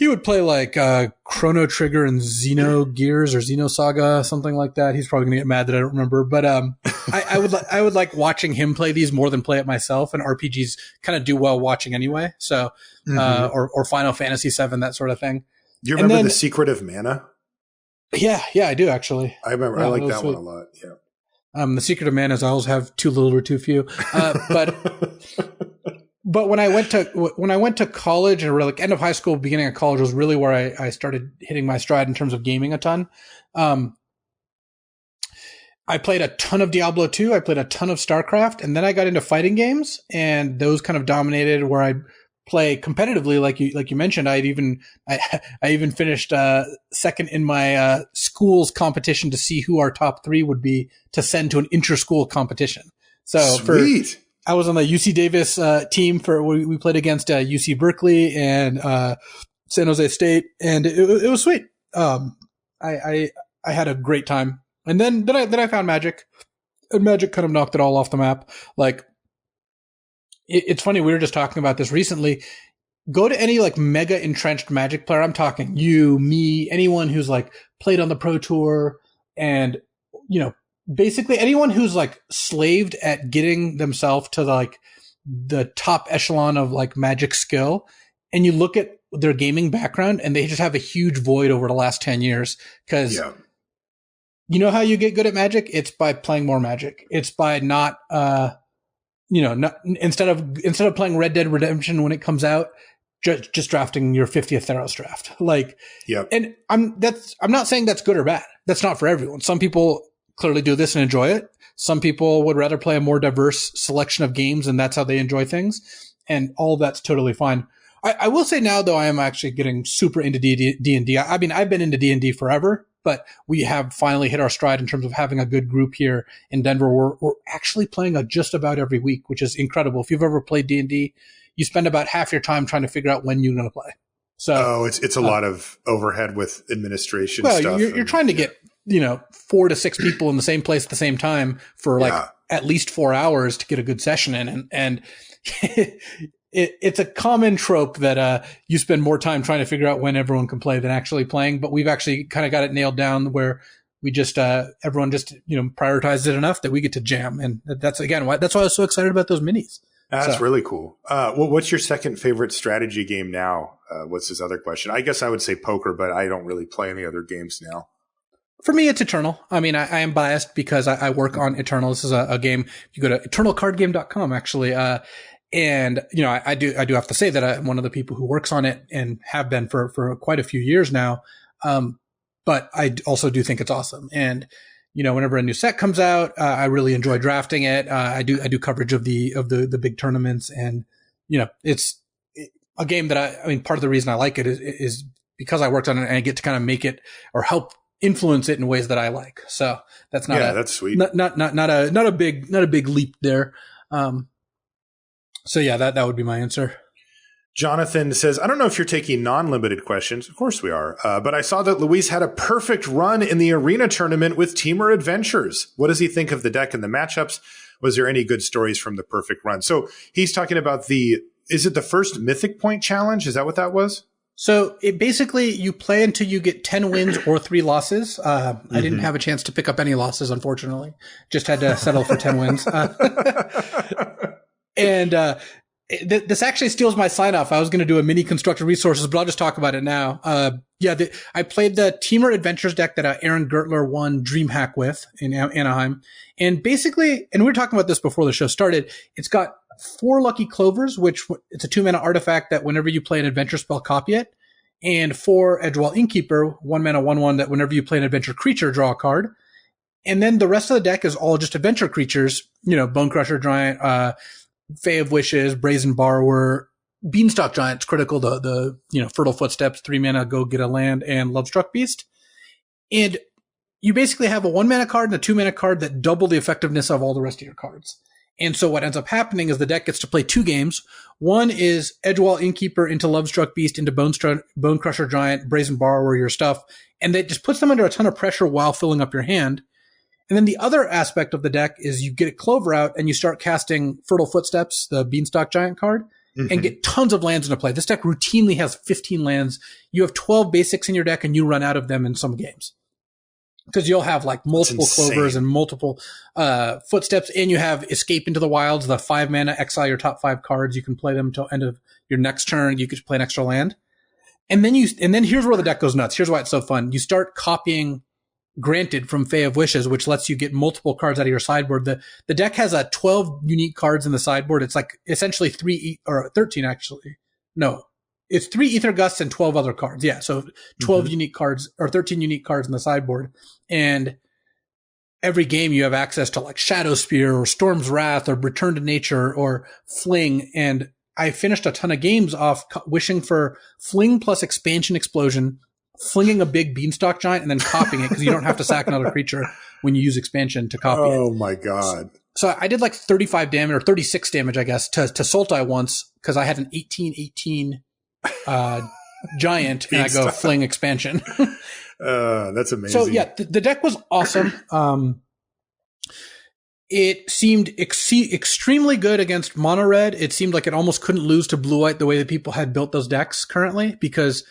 would play like Chrono Trigger and Xenogears or Xenosaga, something like that. He's probably gonna get mad that I don't remember, but I would like watching him play these more than play it myself. And RPGs kind of do well watching anyway. So or Final Fantasy VII, that sort of thing. Do you remember The Secret of Mana? Yeah, I do actually. I remember. I like that one a lot. Yeah. The Secret of Mana is I always have too little or too few. But when I went to college, or like end of high school, beginning of college, was really where I started hitting my stride in terms of gaming a ton. I played a ton of Diablo 2. I played a ton of StarCraft, and then I got into fighting games, and those kind of dominated where I'd play competitively, like you mentioned. I even finished second in my school's competition to see who our top 3 would be to send to an inter-school competition. So sweet. I was on the UC Davis team we played against UC Berkeley and San Jose State, and it was sweet. I had a great time, and then I found Magic, and Magic kind of knocked it all off the map. Like it's funny, we were just talking about this recently. Go to any like mega entrenched Magic player. I'm talking you, me, anyone who's like played on the Pro Tour, and basically anyone who's like slaved at getting themselves to like the top echelon of like Magic skill, and you look at their gaming background and they just have a huge void over the last 10 years. Cause you know how you get good at Magic? It's by playing more Magic. It's by not, instead of playing Red Dead Redemption when it comes out, just drafting your 50th Theros draft. Like, and I'm not saying that's good or bad. That's not for everyone. Some people clearly do this and enjoy it. Some people would rather play a more diverse selection of games, and that's how they enjoy things. And all of that's totally fine. I will say now, though, I am actually getting super into D&D. I mean, I've been into D&D forever, but we have finally hit our stride in terms of having a good group here in Denver. We're actually playing just about every week, which is incredible. If you've ever played D&D, you spend about half your time trying to figure out when you're going to play. So, it's a lot of overhead with administration stuff. Well, you're trying to get 4 to 6 people in the same place at the same time for like at least 4 hours to get a good session in. And it's a common trope that you spend more time trying to figure out when everyone can play than actually playing. But we've actually kind of got it nailed down where we just everyone just prioritizes it enough that we get to jam. And that's why I was so excited about those minis. That's really cool. What's your second favorite strategy game now? What's this other question? I guess I would say poker, but I don't really play any other games now. For me, it's Eternal. I mean, I am biased because I work on Eternal. This is a game. You go to eternalcardgame.com, actually. And, I do have to say that I'm one of the people who works on it and have been for quite a few years now. But I also do think it's awesome. And whenever a new set comes out, I really enjoy drafting it. I do coverage of the big tournaments, and it's a game that part of the reason I like it is because I worked on it and I get to kind of make it or help influence it in ways that I like. So that's that's sweet. Not a big leap there. So yeah, that would be my answer. Jonathan says, I don't know if you're taking non-limited questions. Of course we are. But I saw that Luis had a perfect run in the arena tournament with Teamer Adventures. What does he think of the deck and the matchups? Was there any good stories from the perfect run? So he's talking about is it the first Mythic Point challenge? Is that what that was? So it basically, you play until you get 10 wins or 3 losses. I didn't have a chance to pick up any losses, unfortunately. Just had to settle for 10 wins. And this actually steals my sign off. I was going to do a mini constructed resources, but I'll just talk about it now. I played the Teamer Adventures deck that Aaron Gertler won DreamHack with in Anaheim. And basically, and we were talking about this before the show started, it's got 4 Lucky Clovers, which it's a 2-mana artifact that whenever you play an adventure spell, copy it. And 4 Edgewall Innkeeper, 1-mana 1/1 that whenever you play an adventure creature, draw a card. And then the rest of the deck is all just adventure creatures, Bone Crusher Giant, Fae of Wishes, Brazen Borrower, Beanstalk Giant's critical, the Fertile Footsteps, 3-mana, go get a land, and Lovestruck Beast. And you basically have a 1-mana card and a 2-mana card that double the effectiveness of all the rest of your cards. And so what ends up happening is the deck gets to play 2 games. One is Edgewall Innkeeper into Lovestruck Beast, into Bone Crusher Giant, Brazen Borrower, your stuff. And that just puts them under a ton of pressure while filling up your hand. And then the other aspect of the deck is you get a Clover out and you start casting Fertile Footsteps, the Beanstalk Giant card, and get tons of lands into play. This deck routinely has 15 lands. You have 12 basics in your deck and you run out of them in some games. Because you'll have like multiple Clovers and multiple Footsteps, and you have Escape into the Wilds, the 5-mana, exile your top 5 cards. You can play them until end of your next turn. You could play an extra land. And then here's where the deck goes nuts. Here's why it's so fun. You start copying Granted from Fae of Wishes, which lets you get multiple cards out of your sideboard. The deck has 12 unique cards in the sideboard. It's like essentially 13 actually. No, it's 3 Ether Gusts and 12 other cards. Yeah, so 12 unique cards or 13 unique cards in the sideboard. And every game you have access to like Shadow Spear or Storm's Wrath or Return to Nature or Fling. And I finished a ton of games off wishing for Fling plus Expansion Explosion, flinging a big Beanstalk Giant, and then copying it because you don't have to sack another creature when you use expansion to copy it. Oh my God. So I did like 35 damage or 36 damage, I guess, to Sultai once because I had an 18/18 giant and I go fling expansion. That's amazing. So yeah, the deck was awesome. It seemed extremely good against mono red. It seemed like it almost couldn't lose to blue white the way that people had built those decks currently, because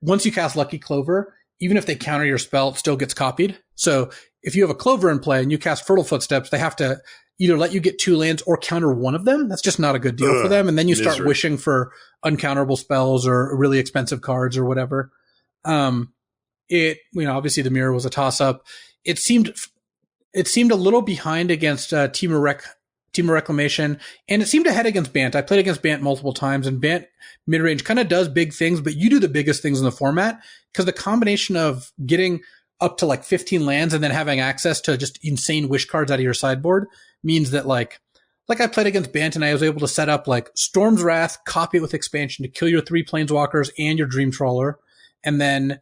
once you cast Lucky Clover, even if they counter your spell, it still gets copied. So if you have a Clover in play and you cast Fertile Footsteps, they have to either let you get 2 lands or counter one of them. That's just not a good deal for them. And then you start wishing for uncounterable spells or really expensive cards or whatever. Obviously the mirror was a toss up. It seemed a little behind against Teamer Reclamation, and it seemed ahead against Bant. I played against Bant multiple times, and Bant midrange kind of does big things, but you do the biggest things in the format because the combination of getting up to like 15 lands and then having access to just insane wish cards out of your sideboard means that like I played against Bant and I was able to set up like Storm's Wrath, copy it with expansion to kill your 3 Planeswalkers and your Dream Trawler, and then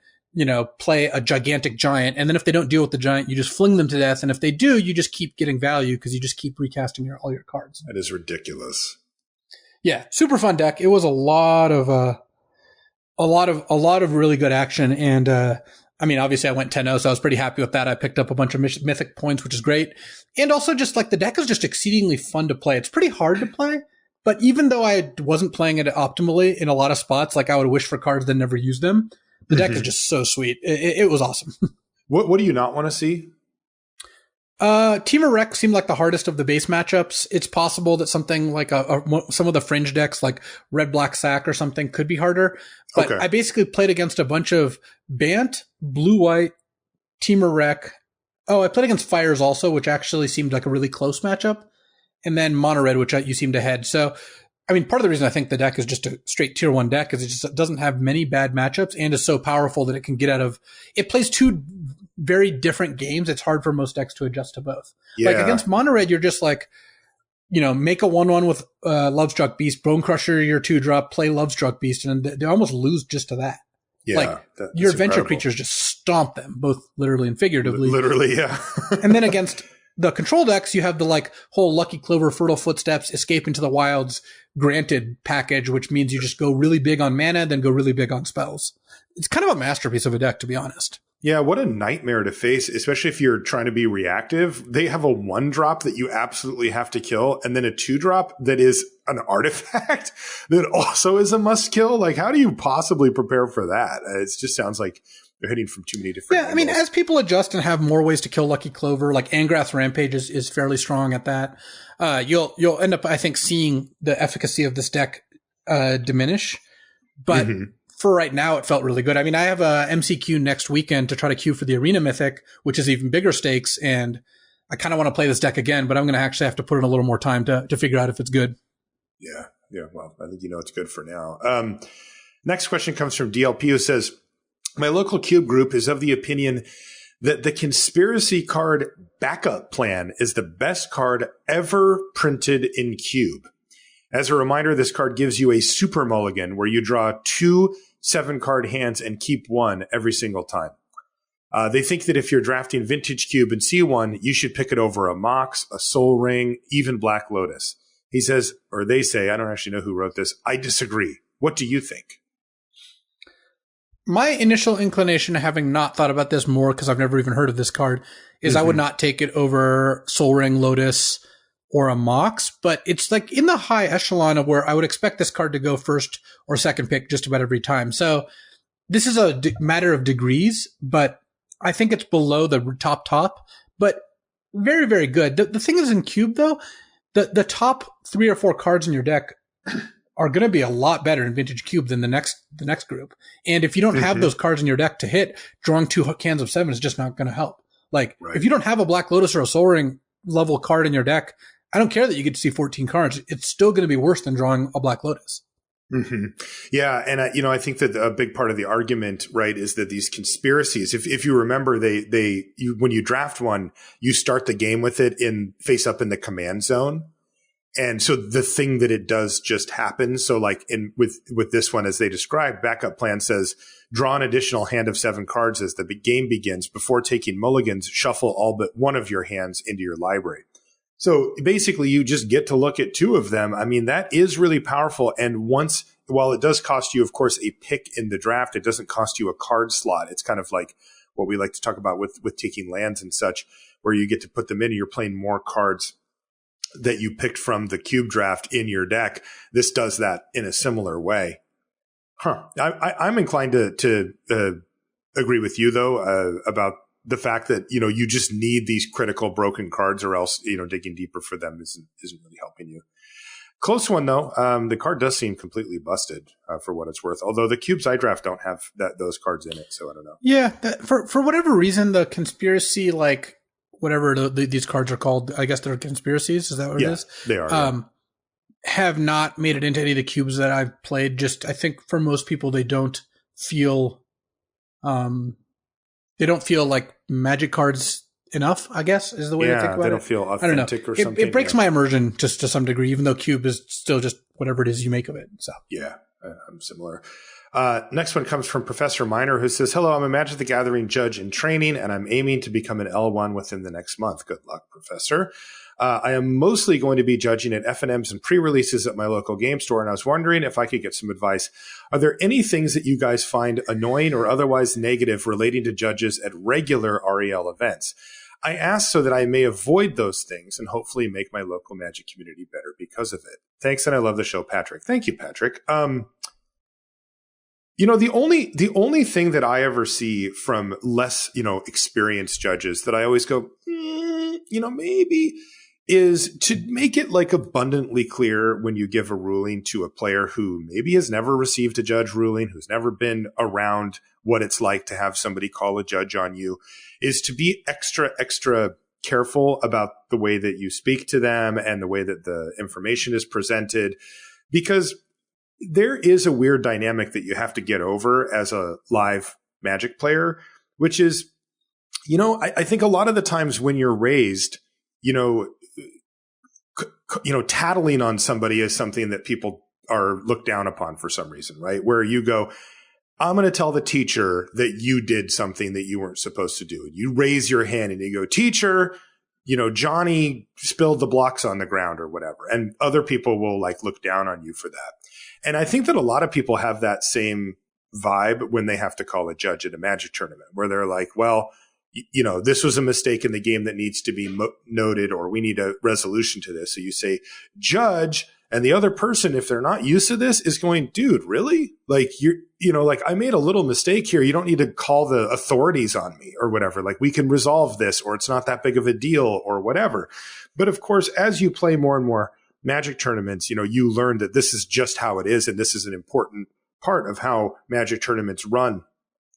play a gigantic giant. And then if they don't deal with the giant, you just fling them to death. And if they do, you just keep getting value because you just keep recasting all your cards. That is ridiculous. Yeah. Super fun deck. It was a lot of really good action. And, obviously I went 10-0, so I was pretty happy with that. I picked up a bunch of mythic points, which is great. And also just like the deck is just exceedingly fun to play. It's pretty hard to play, but even though I wasn't playing it optimally in a lot of spots, like I would wish for cards that never use them, the deck is just so sweet. It was awesome. What do you not want to see? Teamer Rec seemed like the hardest of the base matchups. It's possible that something like some of the fringe decks like Red Black Sack or something could be harder. But I basically played against a bunch of Bant, Blue White, Teamer Rec. Oh, I played against Fires also, which actually seemed like a really close matchup. And then Mono Red, which you seemed to head. So part of the reason I think the deck is just a straight tier 1 deck is it just doesn't have many bad matchups and is so powerful that it can get out of, it plays 2 very different games, it's hard for most decks to adjust to both. Yeah. Like against Mono Red, you're just like, make a 1/1 with Lovestruck Beast, Bone Crusher your 2-drop, play Lovestruck Beast, and they almost lose just to that. Yeah, like your adventure creatures just stomp them, both literally and figuratively. Literally, yeah. And then against the control decks, you have the like whole Lucky Clover, Fertile Footsteps, Escape into the Wilds granted package, which means you just go really big on mana, then go really big on spells. It's kind of a masterpiece of a deck, to be honest. Yeah, what a nightmare to face, especially if you're trying to be reactive. They have a 1-drop that you absolutely have to kill, and then a 2-drop that is an artifact that also is a must kill. Like, how do you possibly prepare for that? It just sounds like they're hitting from too many different angles. I mean, as people adjust and have more ways to kill Lucky Clover, like Angrath's Rampage is fairly strong at that. You'll end up, I think, seeing the efficacy of this deck diminish. But for right now, it felt really good. I mean, I have a MCQ next weekend to try to queue for the Arena Mythic, which is even bigger stakes, and I kind of want to play this deck again, but I'm going to actually have to put in a little more time to figure out if it's good. Yeah. Well, I think it's good for now. Next question comes from DLP, who says, my local cube group is of the opinion that the conspiracy card backup plan is the best card ever printed in cube. As a reminder, this card gives you a super mulligan where you draw 2 7-card hands and keep 1 every single time. They think that if you're drafting Vintage Cube and see one, you should pick it over a Mox, a Soul Ring, even Black Lotus. He says, or they say, I don't actually know who wrote this, I disagree. What do you think? My initial inclination, having not thought about this more because I've never even heard of this card, is I would not take it over Soul Ring, Lotus, or a Mox, but it's like in the high echelon of where I would expect this card to go first or second pick just about every time. So this is a matter of degrees, but I think it's below the top, but very, very good. The thing is in Cube, though, the top 3 or 4 cards in your deck are going to be a lot better in Vintage Cube than the next group. And if you don't have those cards in your deck to hit, drawing 2 cans of 7 is just not going to help. Like, if you don't have a Black Lotus or a Soul Ring level card in your deck, I don't care that you get to see 14 cards. It's still going to be worse than drawing a Black Lotus. Yeah. And, I think that a big part of the argument, right, is that these conspiracies, if you remember, when you draft one, you start the game with it face up in the command zone. And so the thing that it does just happens. So like with this one, as they described, backup plan says, draw an additional hand of 7 cards as the game begins. Before taking mulligans, shuffle all but one of your hands into your library. So basically you just get to look at 2 of them. I mean, that is really powerful. And while it does cost you, of course, a pick in the draft, it doesn't cost you a card slot. It's kind of like what we like to talk about with taking lands and such, where you get to put them in and you're playing more cards that you picked from the cube draft in your deck. This does that in a similar way. I'm inclined to agree with you, though, about the fact that, you just need these critical broken cards, or else, digging deeper for them isn't really helping you. Close one, though. The card does seem completely busted for what it's worth. Although the cubes I draft don't have those cards in it, so I don't know. Yeah, for whatever reason, the conspiracy, like whatever these cards are called, I guess they're conspiracies. Is that what it is? They are. Have not made it into any of the cubes that I've played. Just I think for most people, they don't feel like Magic cards enough, I guess, is the way to think about it. They don't feel authentic or something. It breaks my immersion just to some degree, even though Cube is still just whatever it is you make of it. So yeah, I'm similar. Next one comes from Professor Miner, who says, hello, I'm a Magic the Gathering judge in training, and I'm aiming to become an L1 within the next month. Good luck, Professor. I am mostly going to be judging at FNMs and pre-releases at my local game store, and I was wondering if I could get some advice. Are there any things that you guys find annoying or otherwise negative relating to judges at regular REL events? I ask so that I may avoid those things and hopefully make my local Magic community better because of it. Thanks, and I love the show, Patrick. Thank you, Patrick. The only thing that I ever see from less, experienced judges that I always go, maybe, is to make it like abundantly clear when you give a ruling to a player who maybe has never received a judge ruling, who's never been around what it's like to have somebody call a judge on you, is to be extra careful about the way that you speak to them and the way that the information is presented, because there is a weird dynamic that you have to get over as a live Magic player, which is I think a lot of the times when you're raised, tattling on somebody is something that people are looked down upon for some reason, right? Where you go, I'm going to tell the teacher that you did something that you weren't supposed to do. And you raise your hand and you go, teacher, Johnny spilled the blocks on the ground or whatever. And other people will look down on you for that. And I think that a lot of people have that same vibe when they have to call a judge at a Magic tournament, where they're like, well, this was a mistake in the game that needs to be noted, or we need a resolution to this. So you say, judge, and the other person, if they're not used to this, is going, dude, really? I made a little mistake here. You don't need to call the authorities on me or whatever. We can resolve this, or it's not that big of a deal or whatever. But of course, as you play more and more Magic tournaments, you learn that this is just how it is. And this is an important part of how Magic tournaments run.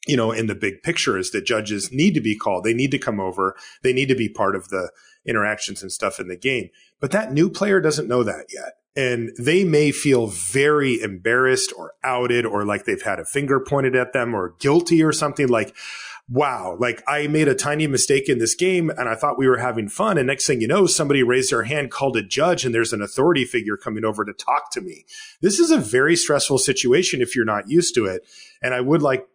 In the big picture, is that judges need to be called. They need to come over. They need to be part of the interactions and stuff in the game. But that new player doesn't know that yet. And they may feel very embarrassed or outed, or like they've had a finger pointed at them, or guilty or something, wow, I made a tiny mistake in this game and I thought we were having fun. And next thing you know, somebody raised their hand, called a judge, and there's an authority figure coming over to talk to me. This is a very stressful situation if you're not used to it. And I would like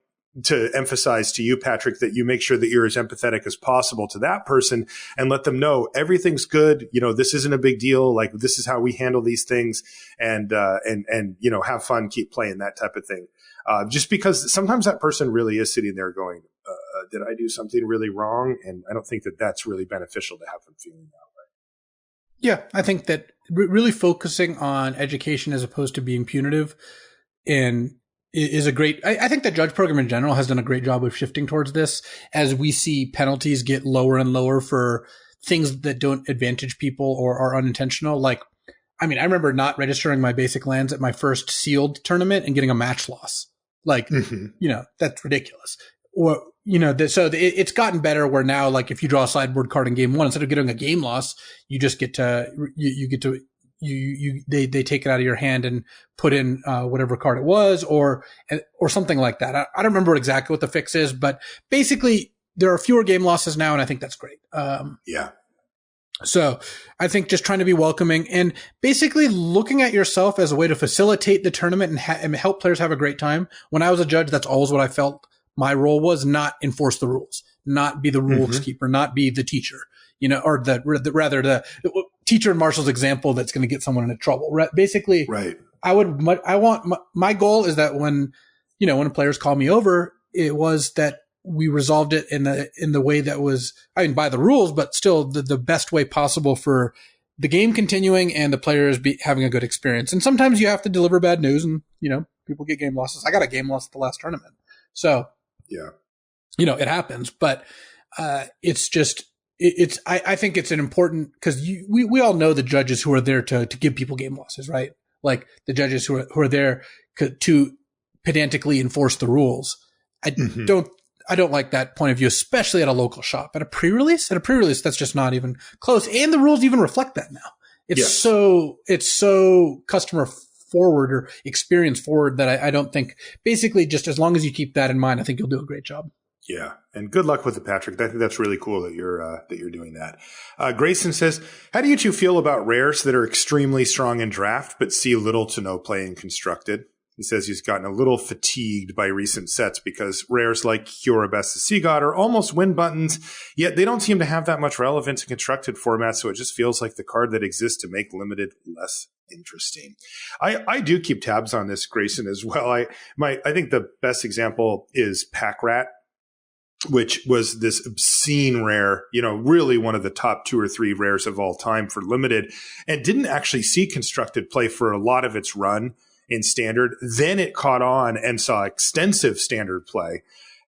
to emphasize to you, Patrick, that you make sure that you're as empathetic as possible to that person and let them know everything's good. This isn't a big deal. This is how we handle these things, and have fun, keep playing, that type of thing. Just because sometimes that person really is sitting there going, did I do something really wrong? And I don't think that that's really beneficial to have them feeling that way. Yeah, I think that really focusing on education as opposed to being punitive is a great, I think the judge program in general has done a great job of shifting towards this, as we see penalties get lower and lower for things that don't advantage people or are unintentional. I remember not registering my basic lands at my first sealed tournament and getting a match loss. That's ridiculous. Or, it's gotten better where now, if you draw a sideboard card in game one, instead of getting a game loss, you just get to, they take it out of your hand and put in whatever card it was, or something like that. I don't remember exactly what the fix is, but basically there are fewer game losses now, and I think that's great. Yeah. So I think just trying to be welcoming and basically looking at yourself as a way to facilitate the tournament and help players have a great time. When I was a judge, that's always what I felt my role was: not enforce the rules, not be the rules keeper, not be the teacher, or rather the teacher in Marshall's example that's going to get someone into trouble. Basically, right. My goal is that when players call me over, it was that we resolved it in the way that was, by the rules, but still the best way possible for the game continuing and the players having a good experience. And sometimes you have to deliver bad news, and people get game losses. I got a game loss at the last tournament, so yeah, it happens. But it's just. I think it's an important, because we all know the judges who are there to give people game losses, right? The judges who are there to pedantically enforce the rules. I don't like that point of view, especially at a local shop. At a pre-release, that's just not even close. And the rules even reflect that now. It's so customer forward or experience forward that I don't think, basically, just as long as you keep that in mind, I think you'll do a great job. Yeah. And good luck with it, Patrick. I think that's really cool that you're doing that. Grayson says, how do you two feel about rares that are extremely strong in draft, but see little to no play in constructed? He says he's gotten a little fatigued by recent sets because rares like Kiora Best of Sea God are almost win buttons, yet they don't seem to have that much relevance in constructed formats, so it just feels like the card that exists to make limited less interesting. I do keep tabs on this, Grayson, as well. I think the best example is Pack Rat, which was this obscene rare, really one of the top 2 or 3 rares of all time for limited, and didn't actually see constructed play for a lot of its run in standard. Then it caught on and saw extensive standard play.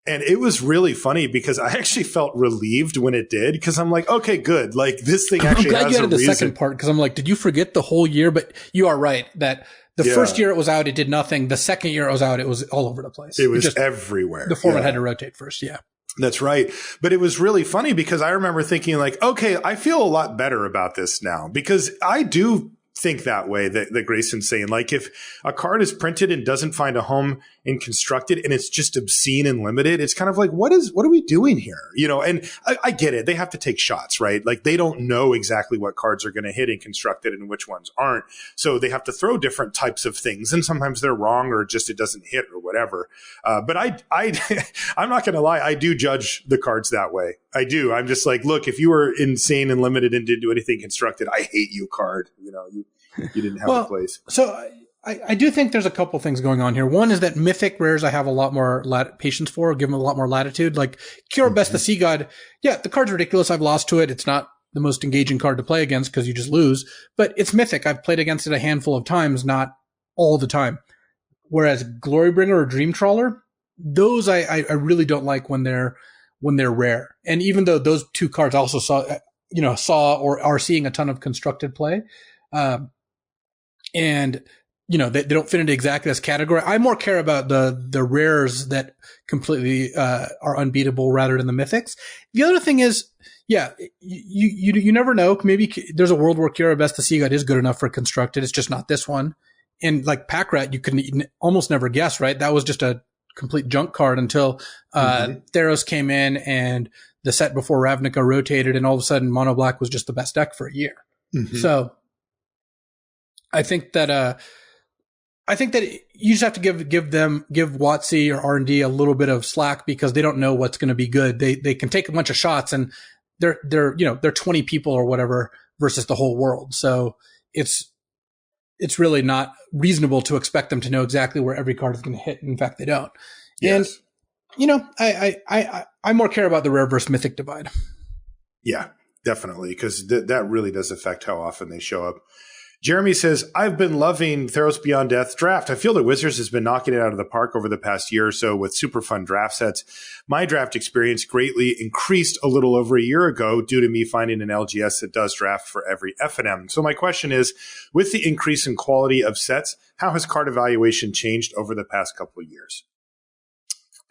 And it was really funny because I actually felt relieved when it did, because I'm like, okay, good. This thing actually has a reason. I'm glad you added the second part, because I'm like, did you forget the whole year? But you are right that the first year it was out, it did nothing. The second year it was out, it was all over the place. It was just everywhere. The format had to rotate first. Yeah. That's right. But it was really funny because I remember thinking okay, I feel a lot better about this now, because I do think that way that Grayson's saying. Like if a card is printed and doesn't find a home in constructed and it's just obscene and limited, it's kind of like, what are we doing here? And I get it. They have to take shots, right? Like they don't know exactly what cards are going to hit in constructed and which ones aren't. So they have to throw different types of things. And sometimes they're wrong or just it doesn't hit or whatever. But I'm not going to lie. I do judge the cards that way. I do. I'm just like, look, if you were insane and limited and didn't do anything constructed, I hate you card. You didn't have a place. So I do think there's a couple things going on here. One is that mythic rares I have a lot more patience for, give them a lot more latitude. Like Cure Best the Sea God. Yeah, the card's ridiculous. I've lost to it. It's not the most engaging card to play against because you just lose. But it's mythic. I've played against it a handful of times, not all the time. Whereas Glorybringer or Dream Trawler, those I really don't like when they're rare. And even though those two cards also saw or are seeing a ton of constructed play, and they don't fit into exactly this category. I more care about the rares that completely are unbeatable rather than the mythics. The other thing is, you never know. Maybe there's a world where Kira Best the Sea God is good enough for constructed. It's just not this one. And like Pack Rat, you can almost never guess, right? That was just a complete junk card until Theros came in and the set before Ravnica rotated, and all of a sudden Mono Black was just the best deck for a year. Mm-hmm. So I think that you just have to give WotC or R&D a little bit of slack because they don't know what's going to be good. They can take a bunch of shots and they're 20 people or whatever versus the whole world. So it's really not reasonable to expect them to know exactly where every card is going to hit. In fact, they don't. Yes. And I more care about the rare versus mythic divide. Yeah, definitely, because that really does affect how often they show up. Jeremy says, I've been loving Theros Beyond Death draft. I feel that Wizards has been knocking it out of the park over the past year or so with super fun draft sets. My draft experience greatly increased a little over a year ago due to me finding an LGS that does draft for every FNM. So my question is, with the increase in quality of sets, how has card evaluation changed over the past couple of years?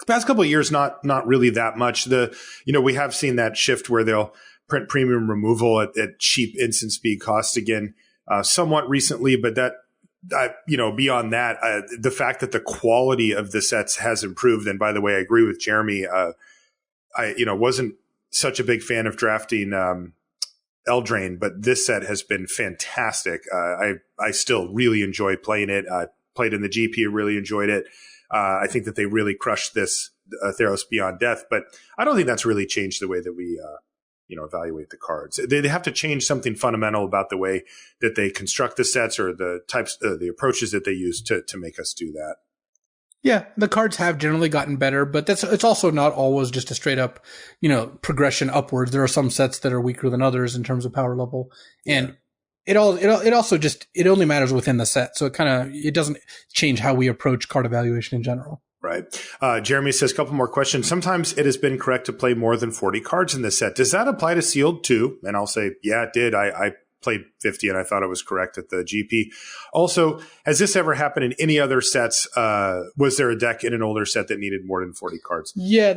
The past couple of years, not really that much. We have seen that shift where they'll print premium removal at cheap instant speed costs again. Somewhat recently, but beyond that, the fact that the quality of the sets has improved. And by the way, I agree with Jeremy. I wasn't such a big fan of drafting Eldraine, but this set has been fantastic. I still really enjoy playing it. I played in the GP, really enjoyed it. I think that they really crushed this Theros Beyond Death, but I don't think that's really changed the way that we evaluate the cards. They have to change something fundamental about the way that they construct the sets or the types, the approaches that they use to make us do that. Yeah, the cards have generally gotten better, but it's also not always just a straight up, progression upwards. There are some sets that are weaker than others in terms of power level, and it only matters within the set. So it doesn't change how we approach card evaluation in general. Right. Jeremy says, a couple more questions. Sometimes it has been correct to play more than 40 cards in this set. Does that apply to sealed too? And I'll say, yeah, it did. I played 50 and I thought it was correct at the GP. Also, has this ever happened in any other sets? Was there a deck in an older set that needed more than 40 cards? Yeah,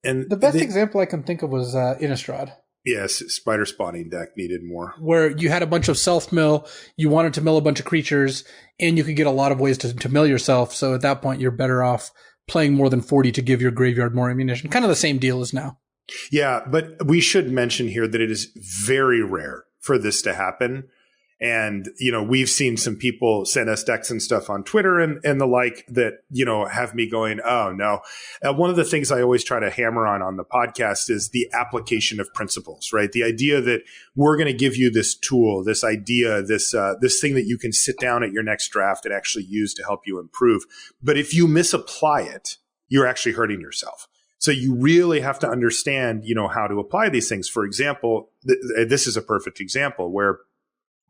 the best example I can think of was Innistrad. Yes, Spider Spawning deck needed more. Where you had a bunch of self-mill, you wanted to mill a bunch of creatures, and you could get a lot of ways to mill yourself. So at that point, you're better off playing more than 40 to give your graveyard more ammunition. Kind of the same deal as now. Yeah, but we should mention here that it is very rare for this to happen. And, we've seen some people send us decks and stuff on Twitter and the like that, have me going, oh, no. One of the things I always try to hammer on the podcast is the application of principles, right? The idea that we're going to give you this tool, this idea, this thing that you can sit down at your next draft and actually use to help you improve. But if you misapply it, you're actually hurting yourself. So you really have to understand, how to apply these things. For example, this is a perfect example where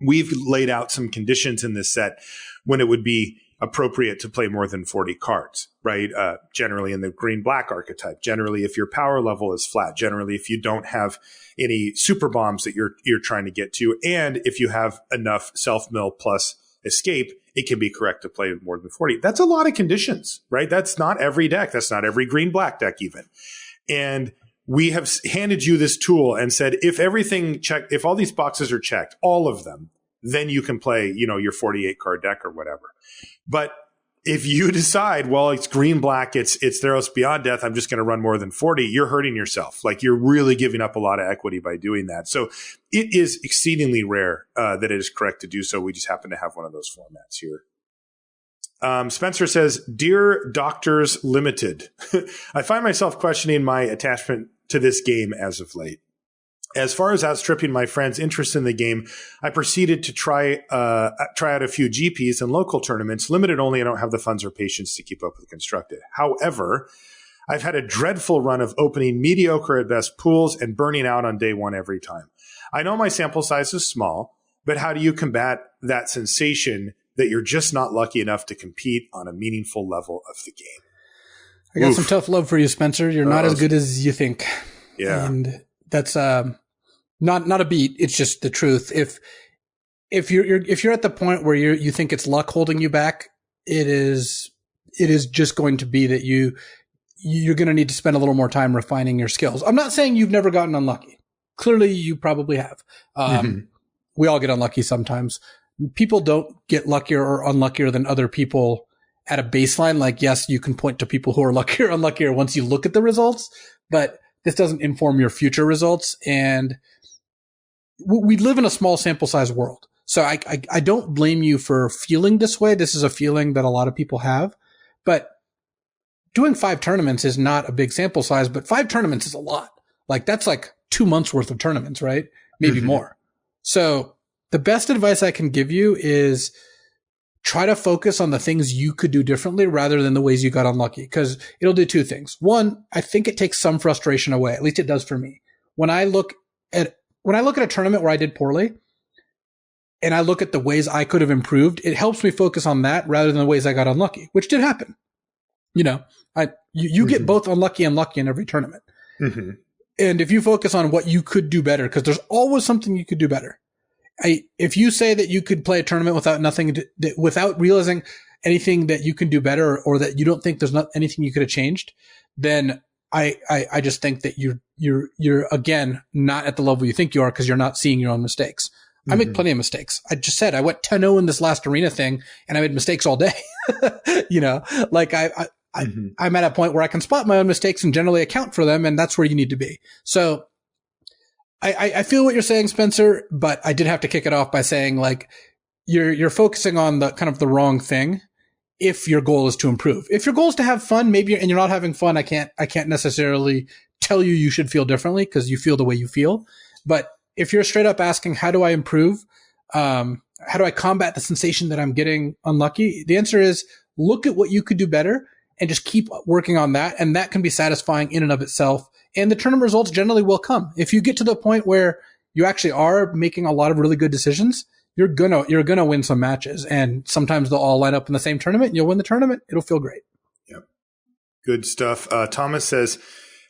we've laid out some conditions in this set when it would be appropriate to play more than 40 cards, right? Generally in the green-black archetype, generally if your power level is flat, generally if you don't have any super bombs that you're trying to get to, and if you have enough self-mill plus escape, it can be correct to play more than 40. That's a lot of conditions, right? That's not every deck. That's not every green-black deck even. And we have handed you this tool and said, if everything checked, if all these boxes are checked, all of them, then you can play, your 48 card deck or whatever. But if you decide, well, it's green, black, it's Theros Beyond Death, I'm just going to run more than 40, you're hurting yourself. Like, you're really giving up a lot of equity by doing that. So it is exceedingly rare that it is correct to do so. We just happen to have one of those formats here. Spencer says, Dear Doctors Limited, I find myself questioning my attachment to this game as of late. As far as outstripping my friends' interest in the game, I proceeded to try out a few GPs and local tournaments. Limited only, I don't have the funds or patience to keep up with Constructed. However, I've had a dreadful run of opening mediocre at best pools and burning out on day one every time. I know my sample size is small, but how do you combat that sensation that you're just not lucky enough to compete on a meaningful level of the game? I got some tough love for you, Spencer. You're not as good as you think. Yeah. And that's not a beat. It's just the truth. If you're at the point where you think it's luck holding you back, it is just going to be that you're going to need to spend a little more time refining your skills. I'm not saying you've never gotten unlucky. Clearly you probably have. We all get unlucky sometimes. People don't get luckier or unluckier than other people at a baseline. Like, yes, you can point to people who are luckier or unluckier once you look at the results, but this doesn't inform your future results. And we live in a small sample size world. So I don't blame you for feeling this way. This is a feeling that a lot of people have, but doing 5 tournaments is not a big sample size, but 5 tournaments is a lot. Like, that's like 2 months worth of tournaments, right? Maybe more. So the best advice I can give you is try to focus on the things you could do differently rather than the ways you got unlucky, because it'll do 2 things. One, I think it takes some frustration away. At least it does for me. When I look at a tournament where I did poorly and I look at the ways I could have improved, it helps me focus on that rather than the ways I got unlucky, which did happen. You get both unlucky and lucky in every tournament. And if you focus on what you could do better, because there's always something you could do better. If you say that you could play a tournament without realizing anything that you can do better, or that you don't think there's not anything you could have changed, then I just think that you're again not at the level you think you are, because you're not seeing your own mistakes. I make plenty of mistakes. I just said I went 10-0 in this last arena thing, and I made mistakes all day. I'm at a point where I can spot my own mistakes and generally account for them, and that's where you need to be. So I feel what you're saying, Spencer, but I did have to kick it off by saying, like, you're focusing on the kind of the wrong thing if your goal is to improve. If your goal is to have fun, maybe, and you're not having fun, I can't necessarily tell you should feel differently, because you feel the way you feel. But if you're straight up asking, how do I improve? How do I combat the sensation that I'm getting unlucky? The answer is look at what you could do better and just keep working on that. And that can be satisfying in and of itself. And the tournament results generally will come. If you get to the point where you actually are making a lot of really good decisions, you're gonna win some matches. And sometimes they'll all line up in the same tournament and you'll win the tournament. It'll feel great. Yep. Good stuff. Thomas says,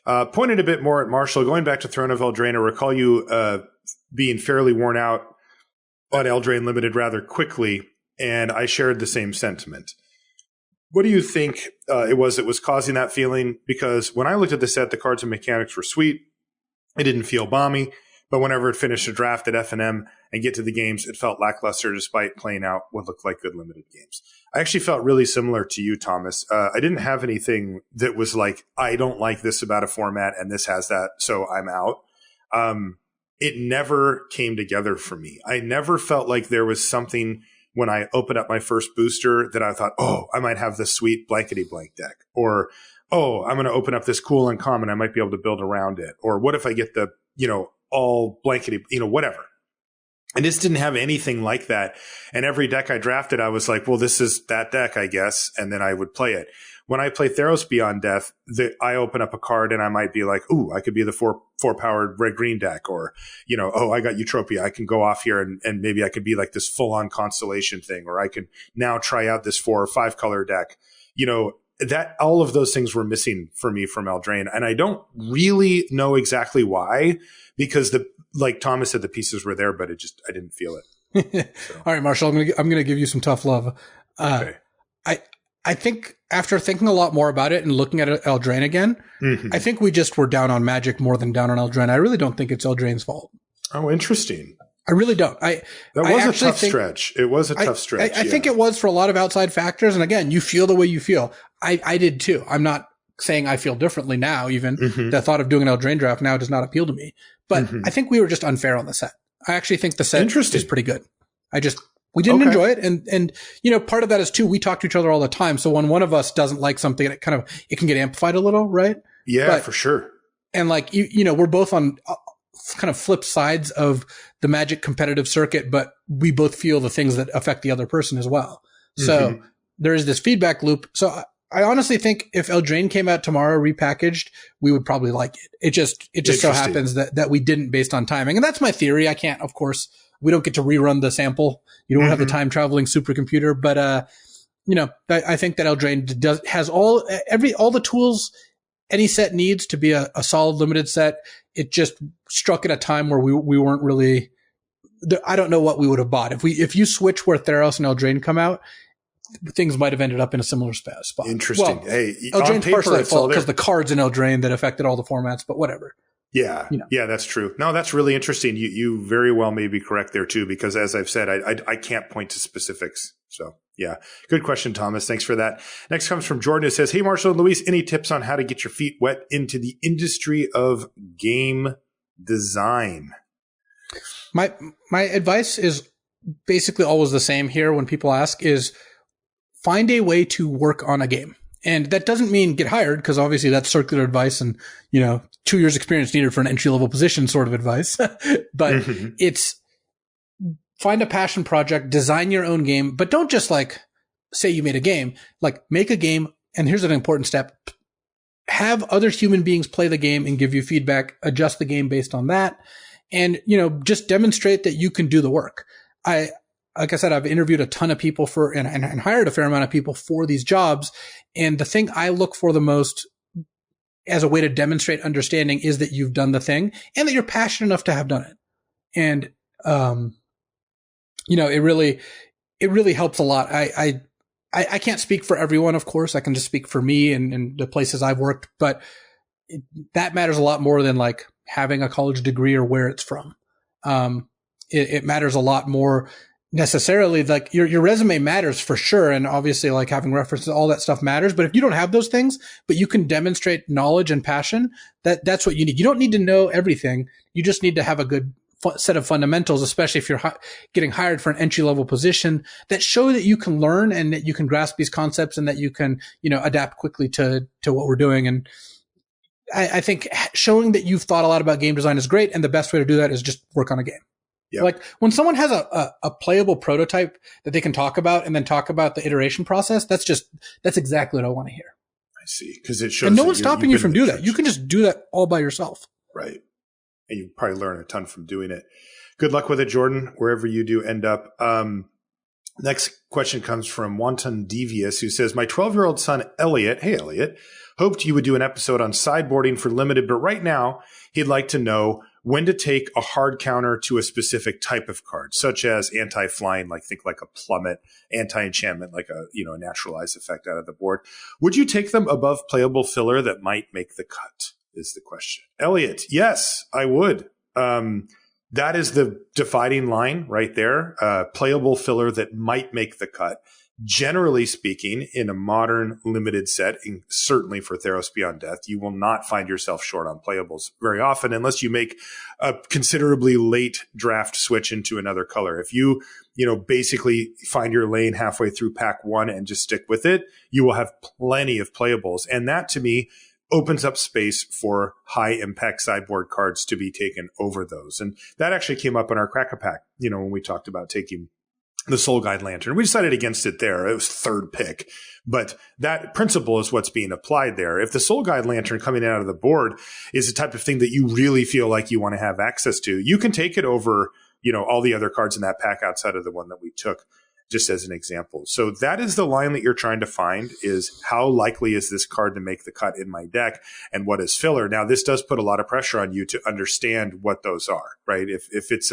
pointed a bit more at Marshall, going back to Throne of Eldraine, I recall you being fairly worn out on Eldraine Limited rather quickly, and I shared the same sentiment. What do you think it was causing that feeling? Because when I looked at the set, the cards and mechanics were sweet. It didn't feel bomby, but whenever it finished a draft at F&M and get to the games, it felt lackluster despite playing out what looked like good limited games. I actually felt really similar to you, Thomas. I didn't have anything that was like, I don't like this about a format and this has that, so I'm out. It never came together for me. I never felt like there was something when I opened up my first booster that I thought, oh, I might have this sweet blankety blank deck, or, oh, I'm going to open up this cool uncommon, I might be able to build around it. Or what if I get the, all blankety, whatever. I just didn't have anything like that. And every deck I drafted, I was like, well, this is that deck, I guess. And then I would play it. When I play Theros Beyond Death, I open up a card and I might be like, ooh, I could be the four powered red-green deck. Or, oh, I got Utopia. I can go off here and maybe I could be like this full-on constellation thing. Or I can now try out this 4 or 5 color deck. That all of those things were missing for me from Eldraine. And I don't really know exactly why, because like Thomas said, the pieces were there, but I didn't feel it. So. All right, Marshall, I'm gonna give you some tough love. Okay. I think after thinking a lot more about it and looking at Eldraine again, I think we just were down on Magic more than down on Eldraine. I really don't think it's Eldraine's fault. Oh, interesting. I really don't. That was a tough stretch. It was a tough stretch. I think it was for a lot of outside factors. And again, you feel the way you feel. I did too. I'm not saying I feel differently now. Even the thought of doing an Eldraine draft now does not appeal to me. But I think we were just unfair on the set. I actually think the set is pretty good. We didn't enjoy it. And, you know, part of that is too, we talk to each other all the time. So when one of us doesn't like something, it can get amplified a little, right? Yeah, for sure. And like, you know, we're both on kind of flip sides of the Magic competitive circuit, but we both feel the things that affect the other person as well. So there is this feedback loop. So I honestly think if Eldraine came out tomorrow repackaged, we would probably like it. It just so happens that we didn't based on timing. And that's my theory. I can't, of course, we don't get to rerun the sample. You don't have the time traveling supercomputer, but, you know, I think that Eldraine has all the tools any set needs to be a solid limited set. It just struck at a time where we weren't really, I don't know what we would have bought. If you switch where Theros and Eldraine come out, things might have ended up in a similar spot. Interesting. Well, hey, Eldraine's partially at fault because the cards in Eldraine that affected all the formats, but whatever. Yeah. You know. Yeah, that's true. No, that's really interesting. You very well may be correct there too, because as I've said, I can't point to specifics. So yeah, good question, Thomas. Thanks for that. Next comes from Jordan. It says, hey, Marshall and Luis, any tips on how to get your feet wet into the industry of game design? My advice is basically always the same here when people ask is find a way to work on a game. And that doesn't mean get hired, because obviously that's circular advice and, you know, 2 years experience needed for an entry-level position sort of advice. But it's find a passion project, design your own game, but don't just like say you made a game, like make a game. And here's an important step. Have other human beings play the game and give you feedback, adjust the game based on that. And, you know, just demonstrate that you can do the work. Like I said, I've interviewed a ton of people and hired a fair amount of people for these jobs. And the thing I look for the most as a way to demonstrate understanding is that you've done the thing and that you're passionate enough to have done it. And, you know, it really helps a lot. I can't speak for everyone, of course. I can just speak for me and the places I've worked, but that matters a lot more than like having a college degree or where it's from. It matters a lot more necessarily. Like your resume matters for sure. And obviously like having references, all that stuff matters. But if you don't have those things, but you can demonstrate knowledge and passion, that's what you need. You don't need to know everything. You just need to have a good set of fundamentals, especially if you're getting hired for an entry-level position, that show that you can learn and that you can grasp these concepts and that you can, you know, adapt quickly to what we're doing. And I think showing that you've thought a lot about game design is great. And the best way to do that is just work on a game. Yep. Like when someone has a playable prototype that they can talk about and then talk about the iteration process, that's exactly what I want to hear. I see. Because it shows. And no one's stopping you from doing that. You can just do that all by yourself. Right. And you probably learn a ton from doing it. Good luck with it, Jordan, wherever you do end up. Next question comes from Wanton Devious, who says, my 12-year-old son, Elliot, hey, Elliot, hoped you would do an episode on sideboarding for limited, but right now he'd like to know when to take a hard counter to a specific type of card, such as anti-flying, think like a plummet, anti-enchantment, like a naturalize effect out of the board. Would you take them above playable filler that might make the cut? Is the question. Elliot, yes, I would. That is the dividing line right there. Playable filler that might make the cut. Generally speaking, in a modern limited set, and certainly for Theros Beyond Death, you will not find yourself short on playables very often unless you make a considerably late draft switch into another color. If you basically find your lane halfway through pack one and just stick with it, you will have plenty of playables. And that to me opens up space for high impact sideboard cards to be taken over those. And that actually came up in our Crack-a-Pack, when we talked about taking the Soul Guide Lantern. We decided against it there. It was third pick. But that principle is what's being applied there. If the Soul Guide Lantern coming out of the board is the type of thing that you really feel like you want to have access to, you can take it over, all the other cards in that pack outside of the one that we took, just as an example. So that is the line that you're trying to find, is how likely is this card to make the cut in my deck and what is filler. Now, this does put a lot of pressure on you to understand what those are, right? If it's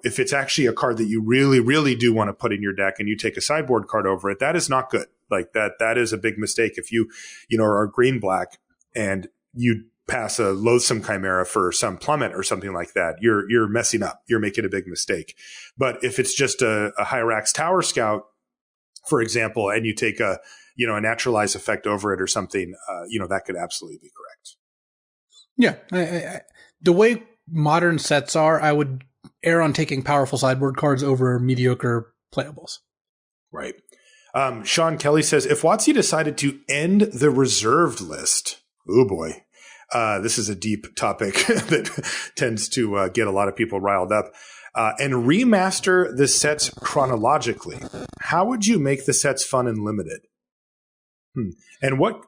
if it's actually a card that you really, really do want to put in your deck and you take a sideboard card over it, that is not good. Like that is a big mistake. If you, are green black and you pass a loathsome chimera for some plummet or something like that, you're messing up. You're making a big mistake. But if it's just a Hyrax Tower Scout, for example, and you take a naturalized effect over it or something, that could absolutely be correct. Yeah. The way modern sets are, I would err on taking powerful sideboard cards over mediocre playables. Right. Sean Kelly says, if WotC decided to end the reserved list, oh boy, this is a deep topic that tends to get a lot of people riled up, and remaster the sets chronologically, how would you make the sets fun and limited? And what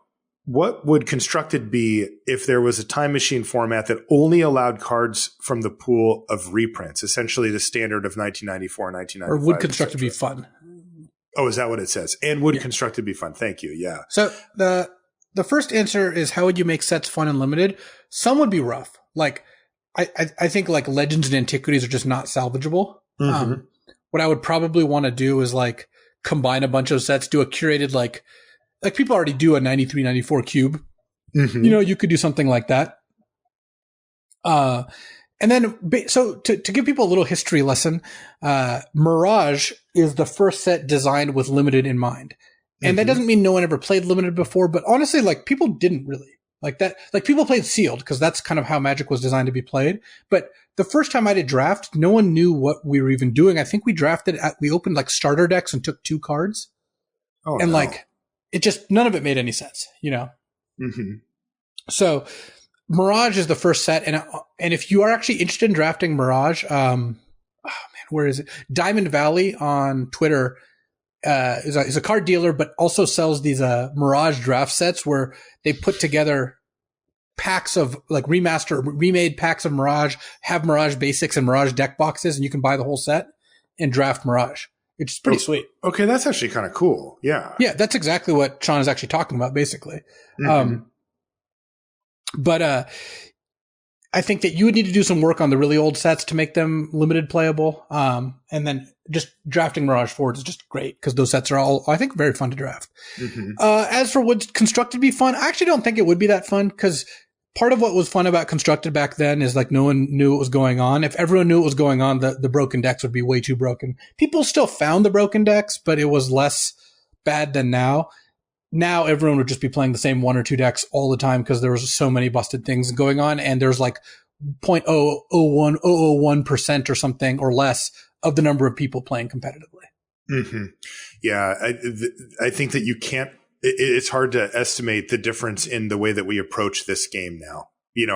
would constructed be if there was a time machine format that only allowed cards from the pool of reprints, essentially the standard of 1994 and 1995? Or would constructed be fun? Oh, is that what it says? And would constructed be fun? Thank you. Yeah. So the first answer is, how would you make sets fun and limited? Some would be rough. Like, I think like Legends and Antiquities are just not salvageable. Mm-hmm. What I would probably want to do is like combine a bunch of sets, do a curated, like people already do a 93, 94 cube. Mm-hmm. You could do something like that. And then, so to give people a little history lesson, Mirage is the first set designed with limited in mind. And that doesn't mean no one ever played limited before, but honestly, like, people didn't really like that. Like, people played sealed because that's kind of how Magic was designed to be played. But the first time I did draft, no one knew what we were even doing. I think we opened like starter decks and took 2 cards. Oh, and like, it just, none of it made any sense, Mm-hmm. So Mirage is the first set. And if you are actually interested in drafting Mirage, where is it? Diamond Valley on Twitter is a card dealer, but also sells these Mirage draft sets where they put together packs of like remade packs of Mirage, have Mirage basics and Mirage deck boxes, and you can buy the whole set and draft Mirage. It's pretty sweet. Okay, that's actually kind of cool. Yeah. Yeah, that's exactly what Sean is actually talking about, basically. Mm-hmm. But I think that you would need to do some work on the really old sets to make them limited playable. And then just drafting Mirage forwards is just great because those sets are all, I think, very fun to draft. Mm-hmm. As for would Constructed be fun, I actually don't think it would be that fun because part of what was fun about Constructed back then is like no one knew what was going on. If everyone knew what was going on, the broken decks would be way too broken. People still found the broken decks, but it was less bad than now. Now everyone would just be playing the same 1 or 2 decks all the time because there was so many busted things going on, and there's like 0.001% or something or less of the number of people playing competitively. Mm-hmm. Yeah, I think that you can't. It's hard to estimate the difference in the way that we approach this game now.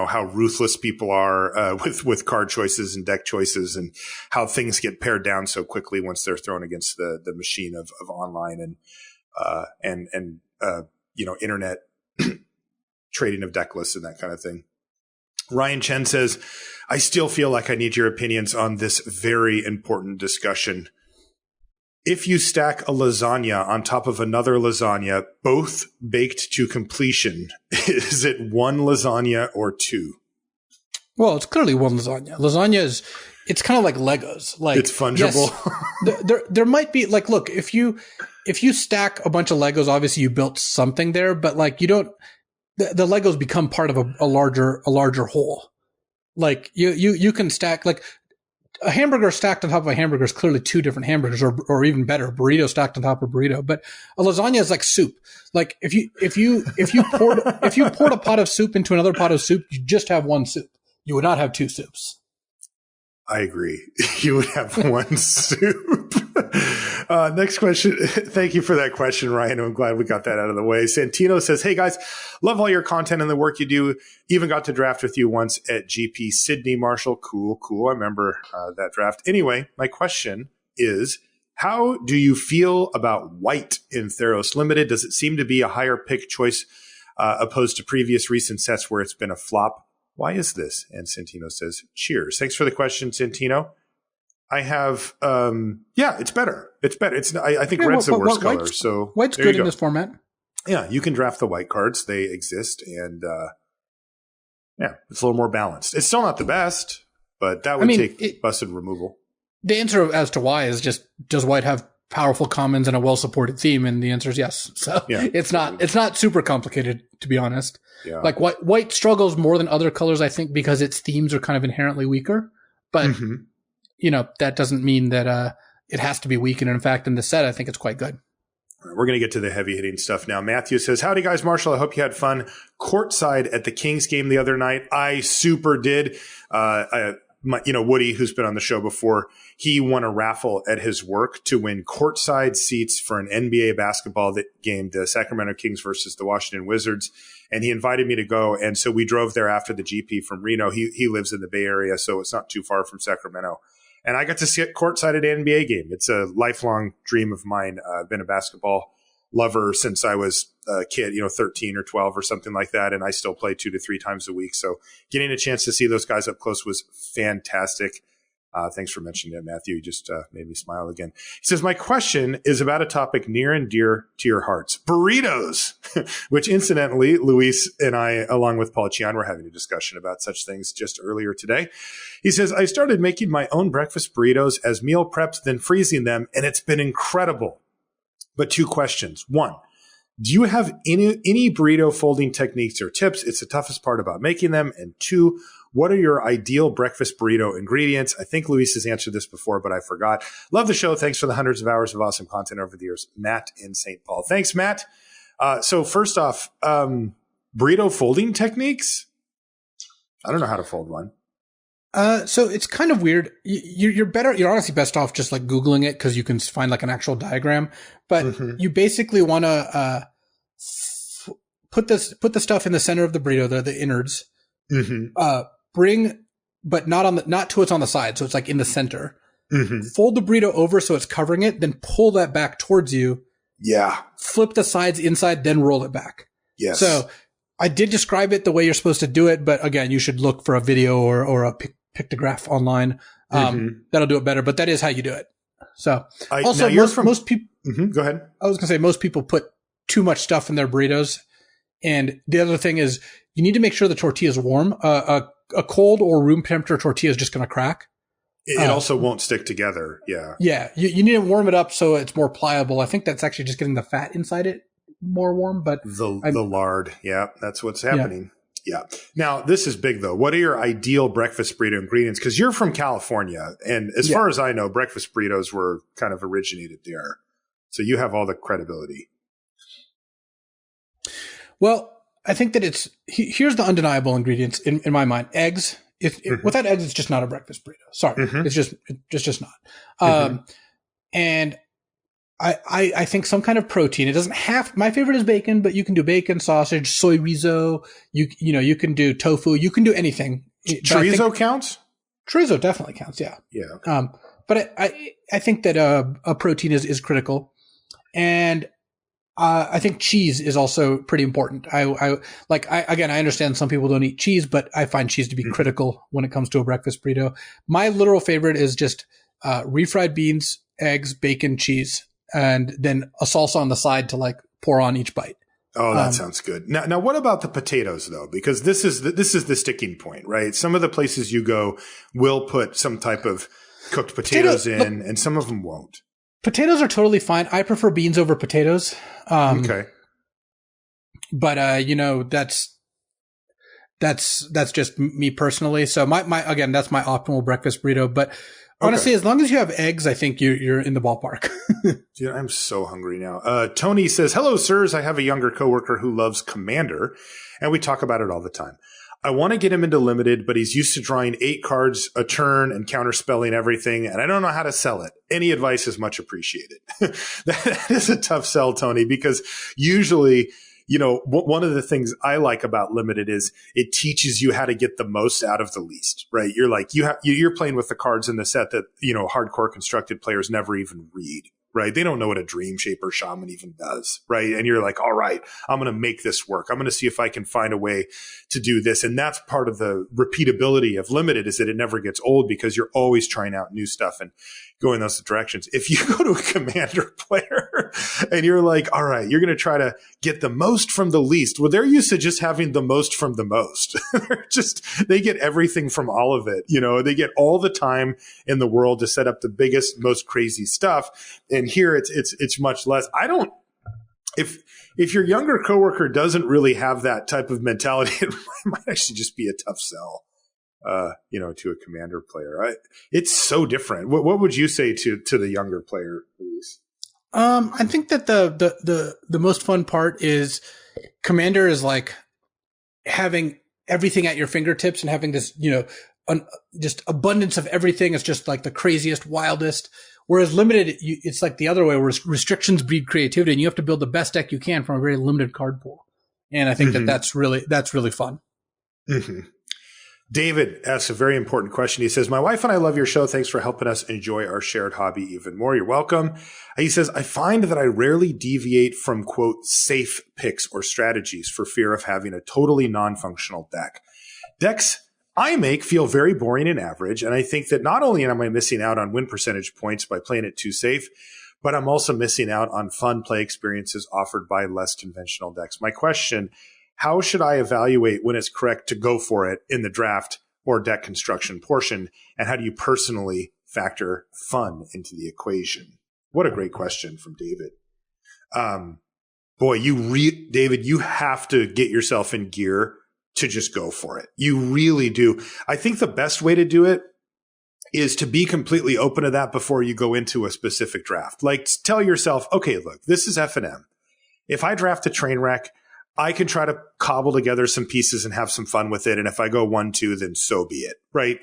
How ruthless people are with card choices and deck choices, and how things get pared down so quickly once they're thrown against the machine of online and internet trading of deck lists and that kind of thing. Ryan Chen says, I still feel like I need your opinions on this very important discussion. If you stack a lasagna on top of another lasagna, both baked to completion, is it 1 lasagna or 2? Well, it's clearly 1 lasagna. Lasagna it's kind of like Legos. Like, it's fungible. Yes, there might be like, look, if you stack a bunch of Legos, obviously you built something there, but like you don't, the Legos become part of a larger whole. Like you can stack like a hamburger stacked on top of a hamburger is clearly 2 different hamburgers, or even better, a burrito stacked on top of a burrito. But a lasagna is like soup. Like if you poured a pot of soup into another pot of soup, you just have 1 soup. You would not have 2 soups. I agree. You would have 1 soup. Next question. Thank you for that question, Ryan. I'm glad we got that out of the way. Santino says, hey guys, love all your content and the work you do. Even got to draft with you once at GP Sydney, Marshall. Cool. I remember that draft. Anyway, my question is, how do you feel about white in Theros Limited? Does it seem to be a higher pick choice opposed to previous recent sets where it's been a flop? Why is this? And Santino says, cheers. Thanks for the question, Santino. I have, it's better. It's better. I think red's the worst color. So white's good in this format. Yeah, you can draft the white cards. They exist. And, it's a little more balanced. It's still not the best, but that would take busted removal. The answer as to why is just, does white have powerful commons and a well-supported theme? And the answer is yes. So it's not super complicated, to be honest. Yeah. Like white struggles more than other colors, I think, because its themes are kind of inherently weaker. But, that doesn't mean that it has to be weak. And in fact, in the set, I think it's quite good. We're going to get to the heavy hitting stuff now. Matthew says, howdy guys, Marshall. I hope you had fun courtside at the Kings game the other night. I super did. Woody, who's been on the show before, he won a raffle at his work to win courtside seats for an NBA basketball game, the Sacramento Kings versus the Washington Wizards. And he invited me to go. And so we drove there after the GP from Reno. He lives in the Bay Area, so it's not too far from Sacramento. And I got to sit courtside at an NBA game. It's a lifelong dream of mine. I've been a basketball lover since I was a kid, 13 or 12 or something like that. And I still play 2 to 3 times a week. So getting a chance to see those guys up close was fantastic. Thanks for mentioning that, Matthew. You just made me smile again. He says, my question is about a topic near and dear to your hearts, burritos, which incidentally, Luis and I, along with Paul Chian, were having a discussion about such things just earlier today. He says, I started making my own breakfast burritos as meal preps, then freezing them, and it's been incredible. But 2 questions. 1, do you have any burrito folding techniques or tips? It's the toughest part about making them. And 2, what are your ideal breakfast burrito ingredients? I think Luis has answered this before, but I forgot. Love the show. Thanks for the hundreds of hours of awesome content over the years. Matt in St. Paul. Thanks, Matt. So first off, burrito folding techniques? I don't know how to fold one. So it's kind of weird. You're honestly best off just like Googling it because you can find like an actual diagram, but you basically want to, put the stuff in the center of the burrito, the innards, but not to what's on the side. So it's like in the center, fold the burrito over so it's covering it, then pull that back towards you. Yeah. Flip the sides inside, then roll it back. Yes. So I did describe it the way you're supposed to do it, but again, you should look for a video or a pictograph online. That'll do it better, but that is how you do it. So also most people, go ahead. I was gonna say most people put too much stuff in their burritos. And the other thing is you need to make sure the tortilla is warm. A cold or room temperature tortilla is just going to crack. It also won't stick together. Yeah. Yeah. You need to warm it up so it's more pliable. I think that's actually just getting the fat inside it more warm, but the lard. Yeah. That's what's happening. Yeah. Now this is big though. What are your ideal breakfast burrito ingredients? Cause you're from California. And as far as I know, breakfast burritos were kind of originated there. So you have all the credibility. Well, I think that here's the undeniable ingredients in my mind. Eggs. Without eggs, it's just not a breakfast burrito. Sorry. It's just not. And I think some kind of protein. It doesn't have, my favorite is bacon, but you can do bacon, sausage, soy rizo. You can do tofu. You can do anything. Chorizo counts? Chorizo definitely counts. Yeah. Yeah. Okay. But I think that a protein is critical. And I think cheese is also pretty important. I understand some people don't eat cheese, but I find cheese to be critical when it comes to a breakfast burrito. My literal favorite is just refried beans, eggs, bacon, cheese, and then a salsa on the side to like pour on each bite. Oh, that sounds good. Now, what about the potatoes though? Because this is the sticking point, right? Some of the places you go will put some type of cooked potatoes in, and some of them won't. Potatoes are totally fine. I prefer beans over potatoes. Okay. But, that's just me personally. So again, that's my optimal breakfast burrito. But honestly, as long as you have eggs, I think you're in the ballpark. Dude, I'm so hungry now. Tony says, hello, sirs. I have a younger coworker who loves Commander, and we talk about it all the time. I want to get him into limited, but he's used to drawing 8 cards a turn and counterspelling everything, and I don't know how to sell it. Any advice is much appreciated. That is a tough sell, Tony, because usually, one of the things I like about limited is it teaches you how to get the most out of the least, right? You're like, you're playing with the cards in the set that, hardcore constructed players never even read. Right. They don't know what a Dream Shaper Shaman even does. Right. And you're like, all right, I'm going to make this work. I'm going to see if I can find a way to do this. And that's part of the repeatability of limited, is that it never gets old because you're always trying out new stuff and going those directions. If you go to a Commander player and you're like, all right, you're going to try to get the most from the least. Well, they're used to just having the most from the most. They get everything from all of it. They get all the time in the world to set up the biggest, most crazy stuff. And here it's much less. If your younger coworker doesn't really have that type of mentality, it might actually just be a tough sell, to a commander player. It's so different. What would you say to the younger player, Luis? I think that the most fun part is commander is like having everything at your fingertips and having this, just abundance of everything. It's just like the craziest, wildest. Whereas limited, it's like the other way, where restrictions breed creativity, and you have to build the best deck you can from a very limited card pool. And I think that's really fun. Mm-hmm. David asks a very important question. He says, my wife and I love your show. Thanks for helping us enjoy our shared hobby even more. You're welcome. He says, I find that I rarely deviate from, quote, safe picks or strategies for fear of having a totally non-functional deck. Decks I make feel very boring and average, and I think that not only am I missing out on win percentage points by playing it too safe, but I'm also missing out on fun play experiences offered by less conventional decks. My question, how should I evaluate when it's correct to go for it in the draft or deck construction portion, and how do you personally factor fun into the equation? What a great question from David. David, you have to get yourself in gear to just go for it. You really do. I think the best way to do it is to be completely open to that before you go into a specific draft. Like, tell yourself, okay, look, this is F&M. If I draft a train wreck, I can try to cobble together some pieces and have some fun with it. And if I go 1-2, then so be it, right?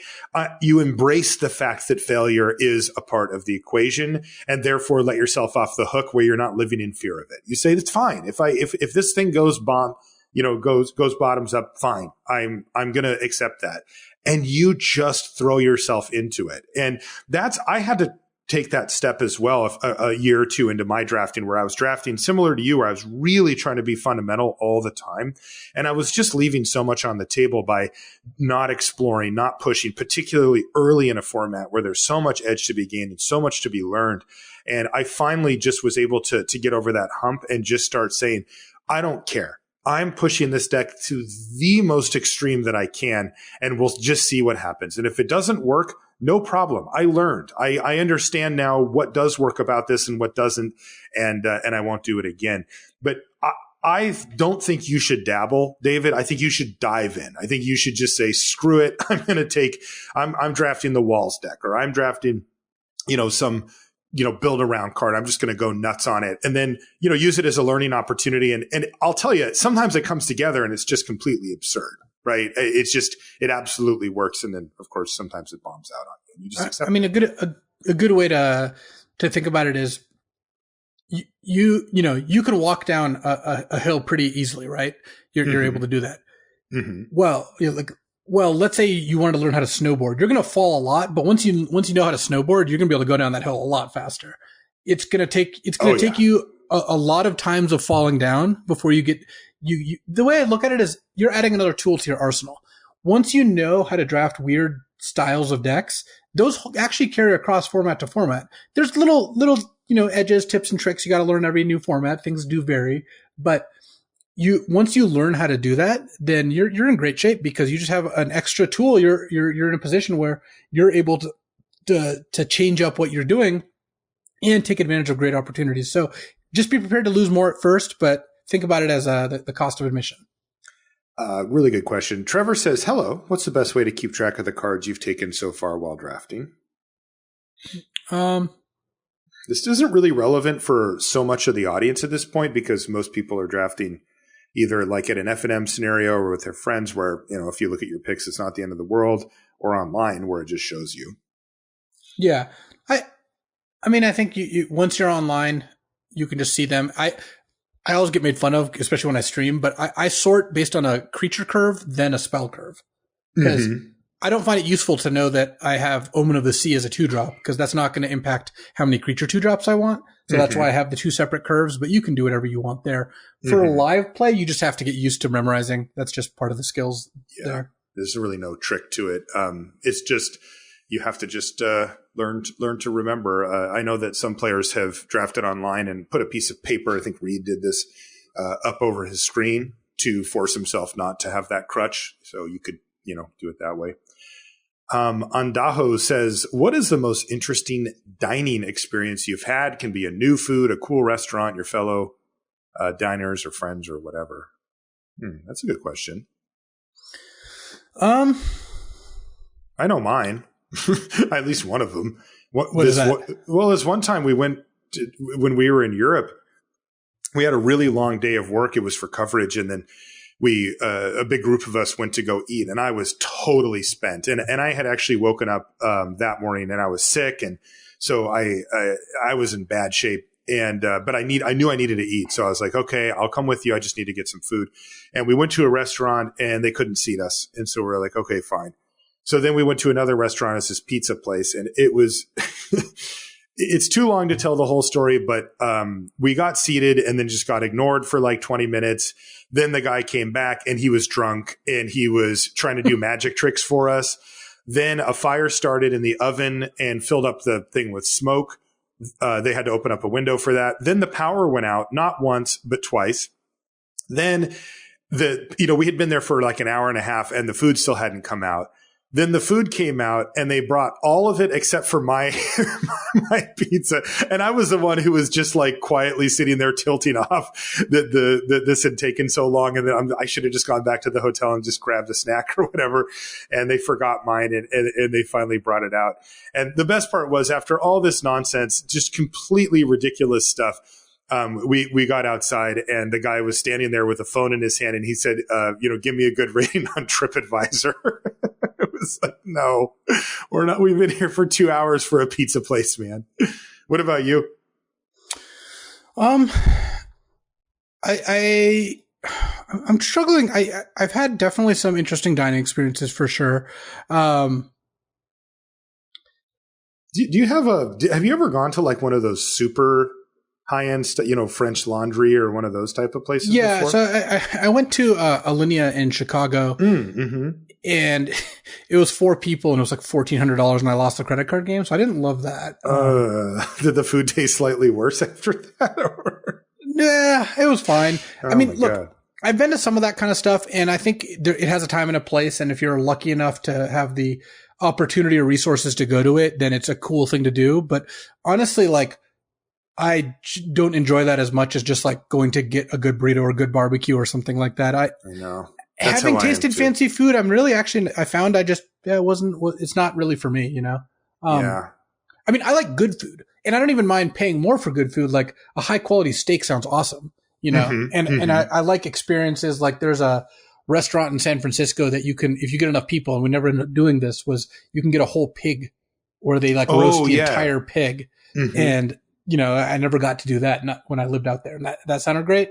You embrace the fact that failure is a part of the equation, and therefore let yourself off the hook where you're not living in fear of it. You say, it's fine. If this thing goes goes bottoms up, fine. I'm going to accept that. And you just throw yourself into it. And I had to take that step as well a year or two into my drafting, where I was drafting similar to you, where I was really trying to be fundamental all the time. And I was just leaving so much on the table by not exploring, not pushing, particularly early in a format where there's so much edge to be gained and so much to be learned. And I finally just was able to get over that hump and just start saying, I don't care. I'm pushing this deck to the most extreme that I can, and we'll just see what happens. And if it doesn't work, no problem. I learned. I understand now what does work about this and what doesn't, and I won't do it again. But I don't think you should dabble, David. I think you should dive in. I think you should just say, screw it. I'm drafting the Walls deck, or I'm drafting, some build around card. I'm just going to go nuts on it, and then, use it as a learning opportunity. And I'll tell you, sometimes it comes together and it's just completely absurd, right? It absolutely works. And then of course, sometimes it bombs out on you. And you just accept it. A good way to think about it is you can walk down a hill pretty easily, right? You're able to do that. Mm-hmm. Well, let's say you wanted to learn how to snowboard. You're going to fall a lot, but once you know how to snowboard, you're going to be able to go down that hill a lot faster. It's going to take you a lot of times of falling down before you get you. The way I look at it is you're adding another tool to your arsenal. Once you know how to draft weird styles of decks, those actually carry across format to format. There's little edges, tips, and tricks you got to learn every new format. Things do vary, but once you learn how to do that, then you're in great shape, because you just have an extra tool. You're in a position where you're able to change up what you're doing and take advantage of great opportunities. So just be prepared to lose more at first, but think about it as the cost of admission. Really good question. Trevor says, hello, what's the best way to keep track of the cards you've taken so far while drafting? This isn't really relevant for so much of the audience at this point, because most people are drafting either like at an F&M scenario or with their friends, where, if you look at your picks, it's not the end of the world, or online where it just shows you. Yeah. I think you once you're online, you can just see them. I always get made fun of, especially when I stream, but I sort based on a creature curve, then a spell curve, because I don't find it useful to know that I have Omen of the Sea as a 2-drop, because that's not going to impact how many creature 2-drops I want. So that's why I have the 2 separate curves, but you can do whatever you want there. For live play, you just have to get used to memorizing. That's just part of the skills there. There's really no trick to it. It's just, you have to just learn to remember. I know that some players have drafted online and put a piece of paper, I think Reed did this, up over his screen to force himself not to have that crutch. So you could, do it that way. Andajo says, what is the most interesting dining experience you've had? Can be a new food, a cool restaurant, your fellow diners or friends or whatever. That's a good question. I know mine. At least one of them. What is that? Well, this one time when we were in Europe, we had a really long day of work. It was for coverage. And then a big group of us went to go eat, and I was totally spent. And I had actually woken up that morning and I was sick. And so I was in bad shape. And, but I knew I needed to eat. So I was like, okay, I'll come with you. I just need to get some food. And we went to a restaurant and they couldn't seat us. And so we're like, okay, fine. So then we went to another restaurant. It's this pizza place, and it was, it's too long to tell the whole story, but, we got seated and then just got ignored for like 20 minutes. Then the guy came back and he was drunk and he was trying to do magic tricks for us. Then a fire started in the oven and filled up the thing with smoke. They had to open up a window for that. Then the power went out, not once, but twice. Then we had been there for like an hour and a half and the food still hadn't come out. Then the food came out and they brought all of it except for my pizza. And I was the one who was just like quietly sitting there tilting off that this had taken so long. And then I should have just gone back to the hotel and just grabbed a snack or whatever. And they forgot mine and they finally brought it out. And the best part was, after all this nonsense, just completely ridiculous stuff, we got outside and the guy was standing there with a phone in his hand and he said, give me a good rating on TripAdvisor. It was like, no, we're not. We've been here for 2 hours for a pizza place, man. What about you? I'm struggling. I've had definitely some interesting dining experiences for sure. Do you have you ever gone to like one of those super high-end, French Laundry or one of those type of places? Yeah. Before? So I went to Alinea in Chicago, and it was 4 people and it was like $1,400 and I lost the credit card game. So I didn't love that. Did the food taste slightly worse after that? Or? Yeah, it was fine. Oh, I mean, look, God. I've been to some of that kind of stuff, and I think it has a time and a place. And if you're lucky enough to have the opportunity or resources to go to it, then it's a cool thing to do. But honestly, like, I don't enjoy that as much as just like going to get a good burrito or a good barbecue or something like that. I know. Having tasted fancy food, I'm really I found it's not really for me, Yeah. I mean, I like good food, and I don't even mind paying more for good food. Like a high quality steak sounds awesome, and I like experiences. Like there's a restaurant in San Francisco that you can, if you get enough people, and we never ended up doing this, was you can get a whole pig where they like roast the entire pig. And, I never got to do that, not when I lived out there, and that sounded great.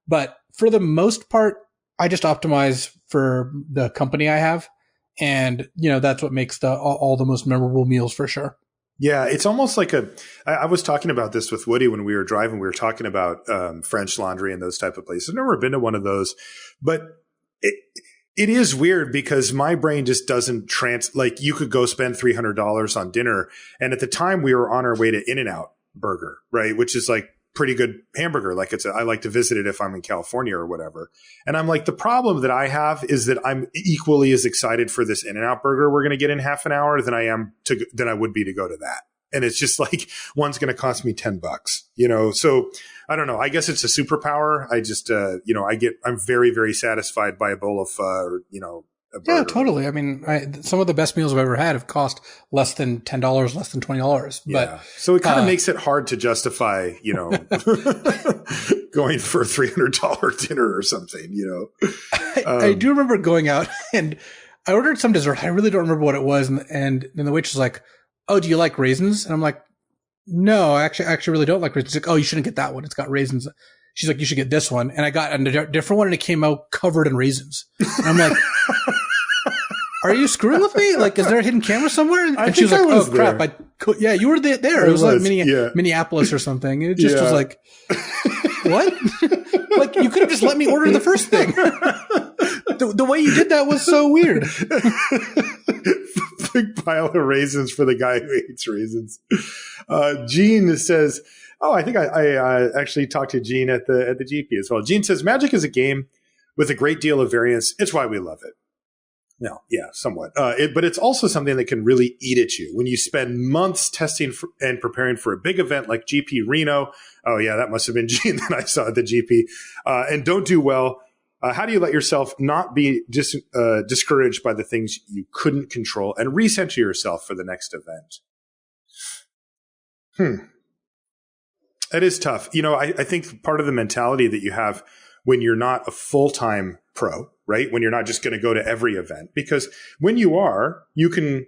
But for the most part, I just optimize for the company I have. And, that's what makes all the most memorable meals for sure. Yeah, it's almost like I was talking about this with Woody when we were driving. We were talking about French Laundry and those type of places. I've never been to one of those, but it is weird because my brain just doesn't like you could go spend $300 on dinner. And at the time we were on our way to In-N-Out Burger, right? Which is like pretty good hamburger. Like I like to visit it if I'm in California or whatever. And I'm like, the problem that I have is that I'm equally as excited for this In-N-Out Burger we're going to get in half an hour than I would be to go to that. And it's just like, one's going to cost me $10, so I don't know. I guess it's a superpower. I just, I'm very, very satisfied by a bowl of, a burger. Yeah, totally. I mean, some of the best meals I've ever had have cost less than $10, less than $20. Yeah. But so it kind of makes it hard to justify, going for a $300 dinner or something, I do remember going out and I ordered some dessert. I really don't remember what it was. And then the waitress was like, "Oh, do you like raisins?" And I'm like, "No, I actually really don't like raisins." She's like, "Oh, you shouldn't get that one. It's got raisins." She's like, "You should get this one." And I got a different one and it came out covered in raisins. And I'm like, "Are you screwing with me? Like, is there a hidden camera somewhere?" And she was like, "Oh crap. Yeah, you were there. It was like Minneapolis or something." It just was like, what? Like, you could have just let me order the first thing. The way you did that was so weird. big pile of raisins for the guy who hates raisins. Gene says, oh, I think I actually talked to Gene at the GP as well. Gene says, Magic is a game with a great deal of variance. It's why we love it. No, yeah, somewhat. But it's also something that can really eat at you. When you spend months testing and preparing for a big event like GP Reno, oh yeah, that must have been Gene that I saw at the GP, and don't do well, how do you let yourself not be discouraged by the things you couldn't control and recenter yourself for the next event? That is tough. I think part of the mentality that you have when you're not a full-time pro, right? When you're not just going to go to every event, because when you are, you can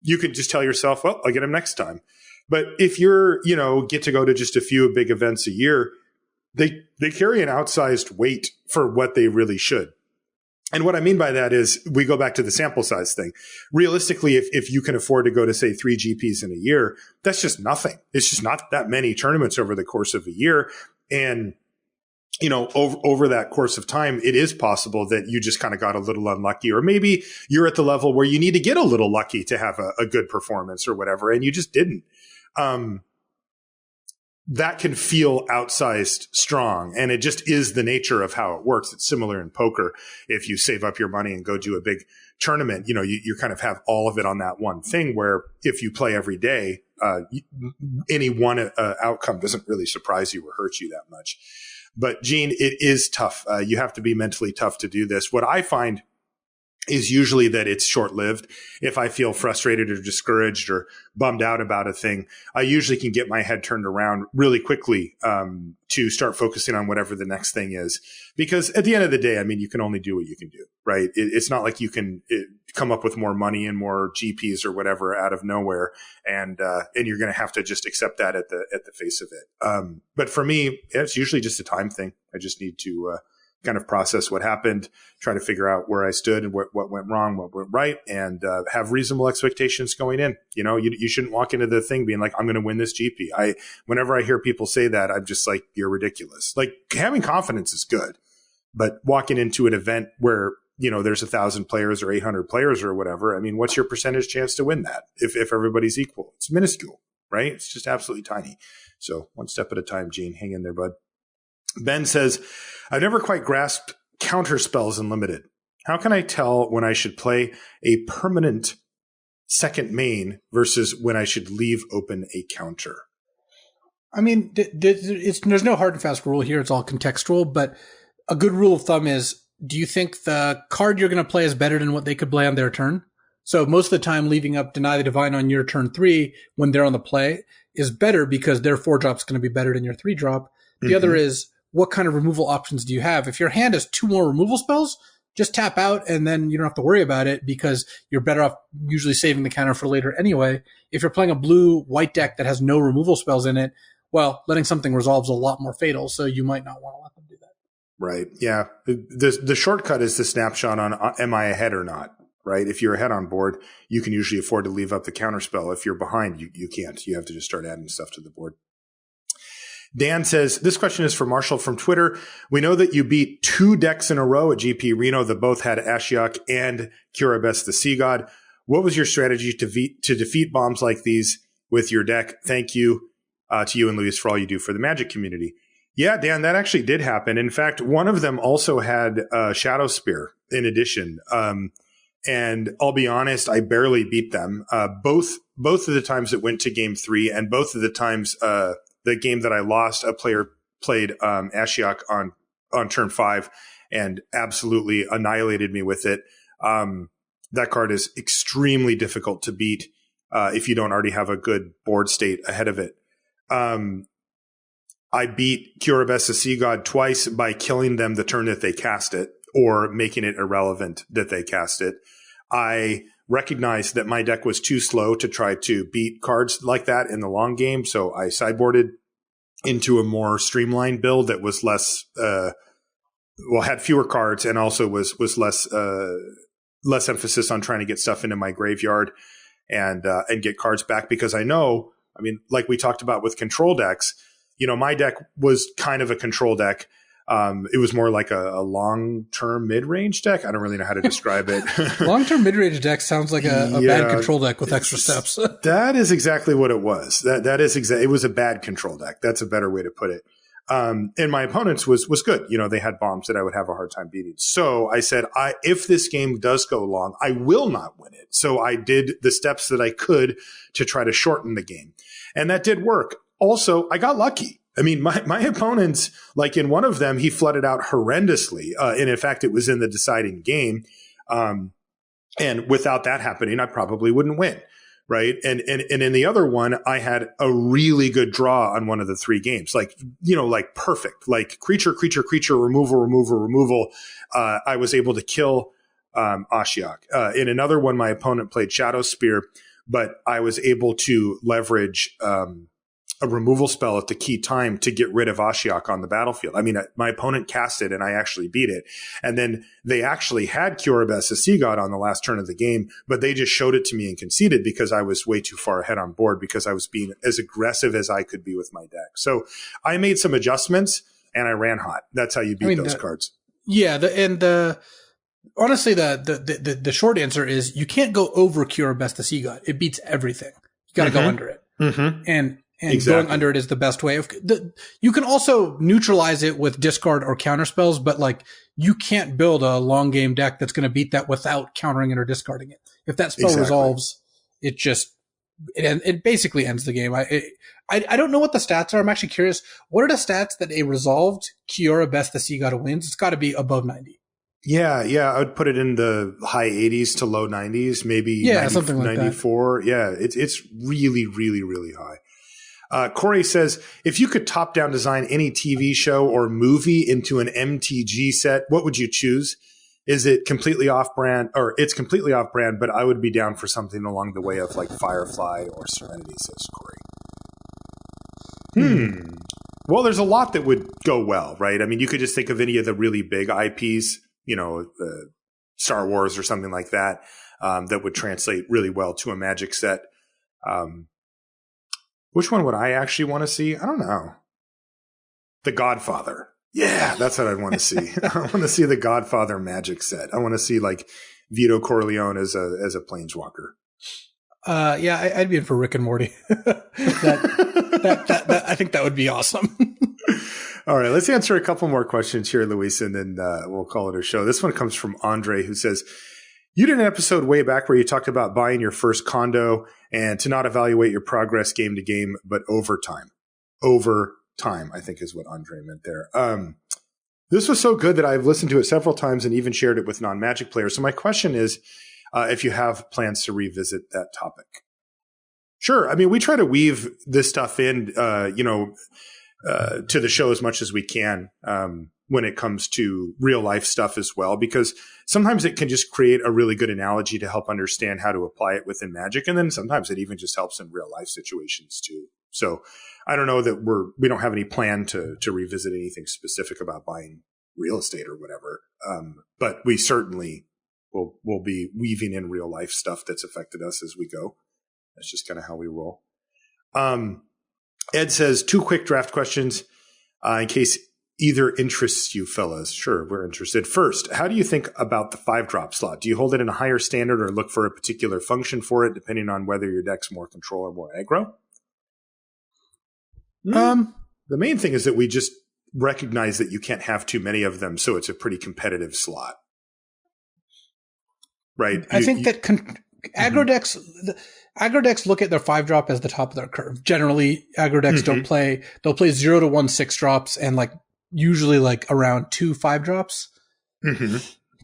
just tell yourself, well, I'll get them next time. But if you're, get to go to just a few big events a year, they carry an outsized weight for what they really should. And what I mean by that is we go back to the sample size thing. Realistically, if you can afford to go to, say, 3 GPs in a year, that's just nothing. It's just not that many tournaments over the course of a year. And over that course of time, it is possible that you just kind of got a little unlucky, or maybe you're at the level where you need to get a little lucky to have a good performance or whatever, and you just didn't. That can feel outsized strong, and it just is the nature of how it works. It's similar in poker. If you save up your money and go do a big tournament, you kind of have all of it on that one thing, where if you play every day, any one outcome doesn't really surprise you or hurt you that much. But Gene, it is tough. You have to be mentally tough to do this. What I find is usually that it's short-lived. If I feel frustrated or discouraged or bummed out about a thing, I usually can get my head turned around really quickly to start focusing on whatever the next thing is. Because at the end of the day, you can only do what you can do, right? It's not like you can come up with more money and more GPs or whatever out of nowhere, and you're going to have to just accept that at the face of it. But for me, it's usually just a time thing. I just need to kind of process what happened, try to figure out where I stood and what went wrong, what went right, and have reasonable expectations going in. You shouldn't walk into the thing being like, I'm going to win this GP. Whenever I hear people say that, I'm just like, you're ridiculous. Like, having confidence is good, but walking into an event where, there's 1,000 players or 800 players or whatever, what's your percentage chance to win that if everybody's equal? It's minuscule, right? It's just absolutely tiny. So one step at a time, Gene. Hang in there, bud. Ben says, I've never quite grasped counter spells in Limited. How can I tell when I should play a permanent second main versus when I should leave open a counter? There's no hard and fast rule here. It's all contextual, but a good rule of thumb is, do you think the card you're going to play is better than what they could play on their turn? So most of the time, leaving up Deny the Divine on your turn 3 when they're on the play is better because their 4-drop is going to be better than your 3-drop. The other is, what kind of removal options do you have? If your hand has 2 more removal spells, just tap out and then you don't have to worry about it because you're better off usually saving the counter for later anyway. If you're playing a blue-white deck that has no removal spells in it, well, letting something resolve is a lot more fatal, so you might not want to let them do that. Right. Yeah. The shortcut is the snapshot on am I ahead or not, right? If you're ahead on board, you can usually afford to leave up the counterspell. If you're behind, you can't. You have to just start adding stuff to the board. Dan says, this question is for Marshall from Twitter. We know that you beat 2 decks in a row at GP Reno that both had Ashiok and Curabest the Sea God. What was your strategy to defeat bombs like these with your deck? Thank you to you and Luis for all you do for the Magic community. Yeah, Dan, that actually did happen. In fact, one of them also had Shadow Spear in addition. And I'll be honest, I barely beat them. Both of the times it went to game 3 and both of the times the game that I lost, a player played Ashiok on turn 5 and absolutely annihilated me with it. That card is extremely difficult to beat if you don't already have a good board state ahead of it. I beat Curabest the Sea God twice by killing them the turn that they cast it or making it irrelevant that they cast it. I recognized that my deck was too slow to try to beat cards like that in the long game, so I sideboarded into a more streamlined build that was less, had fewer cards and also was less emphasis on trying to get stuff into my graveyard and get cards back, because I know, like we talked about with control decks, my deck was kind of a control deck. It was more like a long-term mid-range deck. I don't really know how to describe it. Long-term mid-range deck sounds like a bad control deck with extra steps. That is exactly what it was. It was a bad control deck. That's a better way to put it. And my opponent's was good. You know, they had bombs that I would have a hard time beating. So I said, if this game does go long, I will not win it. So I did the steps that I could to try to shorten the game. And that did work. Also, I got lucky. I mean, my opponents, like in one of them, he flooded out horrendously. And in fact, it was in the deciding game. And without that happening, I probably wouldn't win. Right. And in the other one, I had a really good draw on one of the 3 games, like perfect, like creature, removal. I was able to kill, Ashiok. In another one, my opponent played Shadow Spear, but I was able to leverage, a removal spell at the key time to get rid of Ashiok on the battlefield. I mean, my opponent cast it and I actually beat it. And then they actually had Curabest, a Sea God, on the last turn of the game, but they just showed it to me and conceded because I was way too far ahead on board because I was being as aggressive as I could be with my deck. So I made some adjustments and I ran hot. That's how you beat those cards. Yeah. Honestly, the short answer is you can't go over Curabest, the Sea God. It beats everything. You got to go under it. And exactly. Going under it is the best way. You can also neutralize it with discard or counter spells, but like you can't build a long game deck that's going to beat that without countering it or discarding it. If that spell resolves, it basically ends the game. I don't know what the stats are. I'm actually curious. What are the stats that a resolved Curabest, the Sea God wins? It's got to be above 90. Yeah. I would put it in the high 80s to low 90s, maybe 90, something like 94. That. Yeah, it's really, really, really high. Corey says, if you could top-down design any TV show or movie into an MTG set, what would you choose? Is it completely off-brand? Or it's completely off-brand, but I would be down for something along the way of like Firefly or Serenity, says Corey. Well, there's a lot that would go well, right? I mean, you could just think of any of the really big IPs, Star Wars or something like that, that would translate really well to a Magic set. Which one would I actually want to see? I don't know. The Godfather. Yeah, that's what I'd want to see. I want to see the Godfather Magic set. I want to see like Vito Corleone as a planeswalker. I'd be in for Rick and Morty. that I think that would be awesome. All right, let's answer a couple more questions here, Luis, and then we'll call it a show. This one comes from Andre, who says, you did an episode way back where you talked about buying your first condo and to not evaluate your progress game to game, but over time. Over time, I think is what Andre meant there. This was so good that I've listened to it several times and even shared it with non-Magic players. So my question is, if you have plans to revisit that topic. Sure. I mean, we try to weave this stuff in, to the show as much as we can. When it comes to real life stuff as well, because sometimes it can just create a really good analogy to help understand how to apply it within Magic. And then sometimes it even just helps in real life situations too. So I don't know that we don't have any plan to revisit anything specific about buying real estate or whatever. But we certainly will be weaving in real life stuff that's affected us as we go. That's just kind of how we roll. Ed says 2 quick draft questions, in case either interests you fellas. Sure, we're interested. First, how do you think about the 5-drop slot? Do you hold it in a higher standard or look for a particular function for it, depending on whether your deck's more control or more aggro? The main thing is that we just recognize that you can't have too many of them, so it's a pretty competitive slot. Right? I think that aggro decks look at their 5-drop as the top of their curve. Generally, aggro decks they'll play 0 to 1 6-drops and like usually like around 2 5-drops.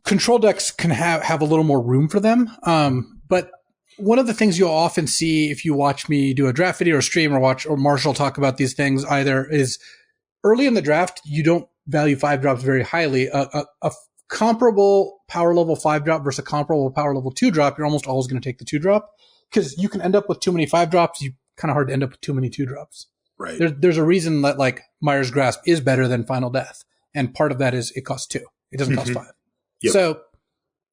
Control decks can have a little more room for them. But one of the things you'll often see if you watch me do a draft video or stream or Marshall talk about these things either is early in the draft, you don't value 5-drops very highly. A comparable power level 5-drop versus a comparable power level 2-drop, you're almost always going to take the 2-drop because you can end up with too many 5-drops. You kind of hard to end up with too many 2-drops. Right. There's a reason that like Myers Grasp is better than Final Death. And part of that is it costs 2. It doesn't cost 5. Yep. So,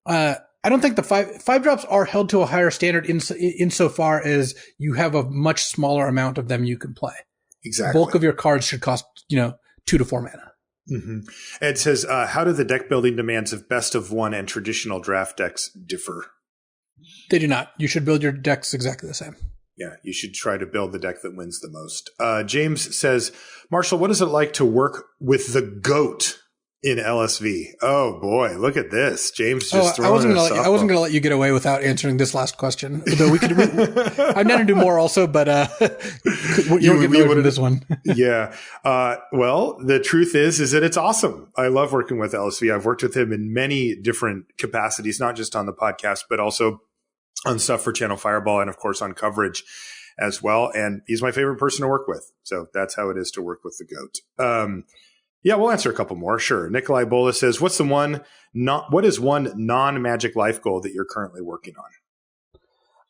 I don't think the 5-drops are held to a higher standard insofar as you have a much smaller amount of them you can play. Exactly. Bulk of your cards should cost, 2 to 4 mana. Mm-hmm. Ed says, how do the deck building demands of best of one and traditional draft decks differ? They do not. You should build your decks exactly the same. Yeah, you should try to build the deck that wins the most. James says, Marshall, what is it like to work with the GOAT in LSV? Oh boy, look at this. James just throwing I wasn't going to let you get away without answering this last question. Though I'm going to do more also, but you won't get away from this one. Yeah. Well, the truth is that it's awesome. I love working with LSV. I've worked with him in many different capacities, not just on the podcast, but also on stuff for Channel Fireball and, of course, on coverage as well. And he's my favorite person to work with. So that's how it is to work with the GOAT. Yeah, we'll answer a couple more. Sure. Nikolai Bola says, what is one non-Magic life goal that you're currently working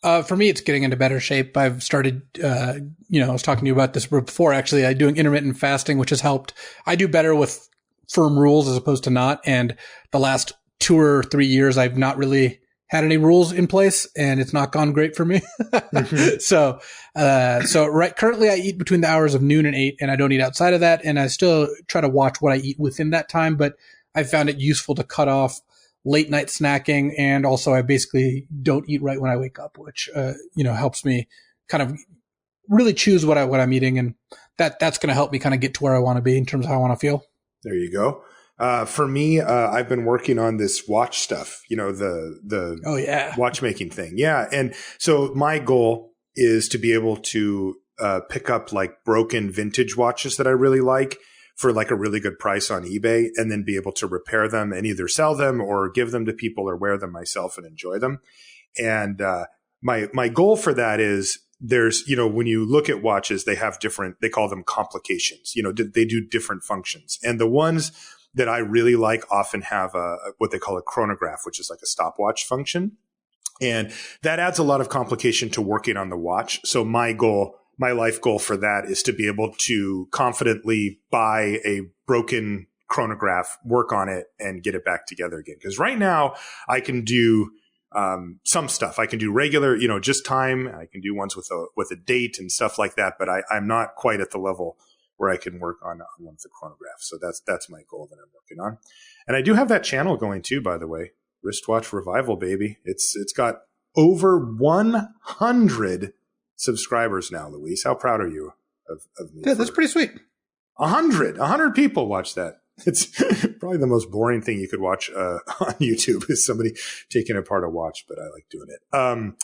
on? For me, it's getting into better shape. I've started, I was talking to you about this before, actually. I'm doing intermittent fasting, which has helped. I do better with firm rules as opposed to not. And the last 2 or 3 years, I've not really had any rules in place, and it's not gone great for me. Mm-hmm. So currently I eat between the hours of noon and 8, and I don't eat outside of that. And I still try to watch what I eat within that time, but I found it useful to cut off late night snacking. And also I basically don't eat right when I wake up, which, helps me kind of really choose what I'm eating. And that's going to help me kind of get to where I want to be in terms of how I want to feel. There you go. For me, I've been working on this watch stuff, the watchmaking thing. Yeah. And so my goal is to be able to pick up like broken vintage watches that I really like for like a really good price on eBay, and then be able to repair them and either sell them or give them to people or wear them myself and enjoy them. And my goal for that is there's, when you look at watches, they have they call them complications, they do different functions. And the ones that I really like often have what they call a chronograph, which is like a stopwatch function. And that adds a lot of complication to working on the watch. So my life goal for that is to be able to confidently buy a broken chronograph, work on it, and get it back together again. Because right now I can do some stuff. I can do regular, just time. I can do ones with a date and stuff like that. But I'm not quite at the level where I can work on one of the chronographs. So that's my goal that I'm working on. And I do have that channel going too, by the way. Wristwatch Revival, baby. It's got over 100 subscribers now, Luis. How proud are you of me? Yeah, that's pretty sweet. 100 people watch that. It's probably the most boring thing you could watch on YouTube is somebody taking apart a watch, but I like doing it.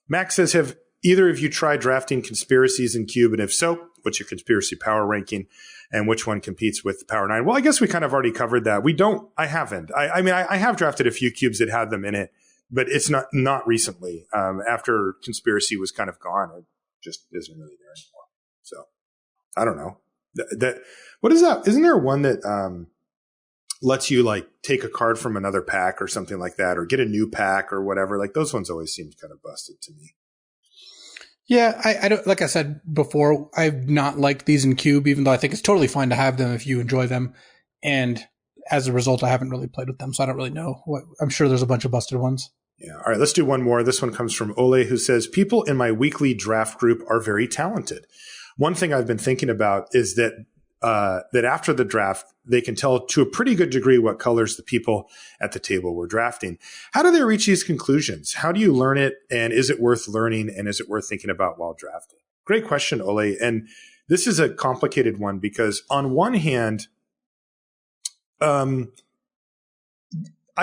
Max says, have either of you tried drafting conspiracies in Cube? And if so, what's your conspiracy power ranking and which one competes with the Power 9? Well, I guess we kind of already covered that. I haven't. I have drafted a few cubes that had them in it, but it's not recently. After conspiracy was kind of gone, it just isn't really there anymore. So I don't know. What is that? Isn't there one that lets you like take a card from another pack or something like that, or get a new pack or whatever? Like those ones always seemed kind of busted to me. Yeah, I don't, like I said before, I've not liked these in Cube, even though I think it's totally fine to have them if you enjoy them. And as a result, I haven't really played with them, so I don't really know. I'm sure there's a bunch of busted ones. Yeah. All right, let's do one more. This one comes from Ole, who says, people in my weekly draft group are very talented. One thing I've been thinking about is that after the draft, they can tell to a pretty good degree what colors the people at the table were drafting. How do they reach these conclusions? How do you learn it? And is it worth learning? And is it worth thinking about while drafting? Great question, Ole. And this is a complicated one because on one hand, I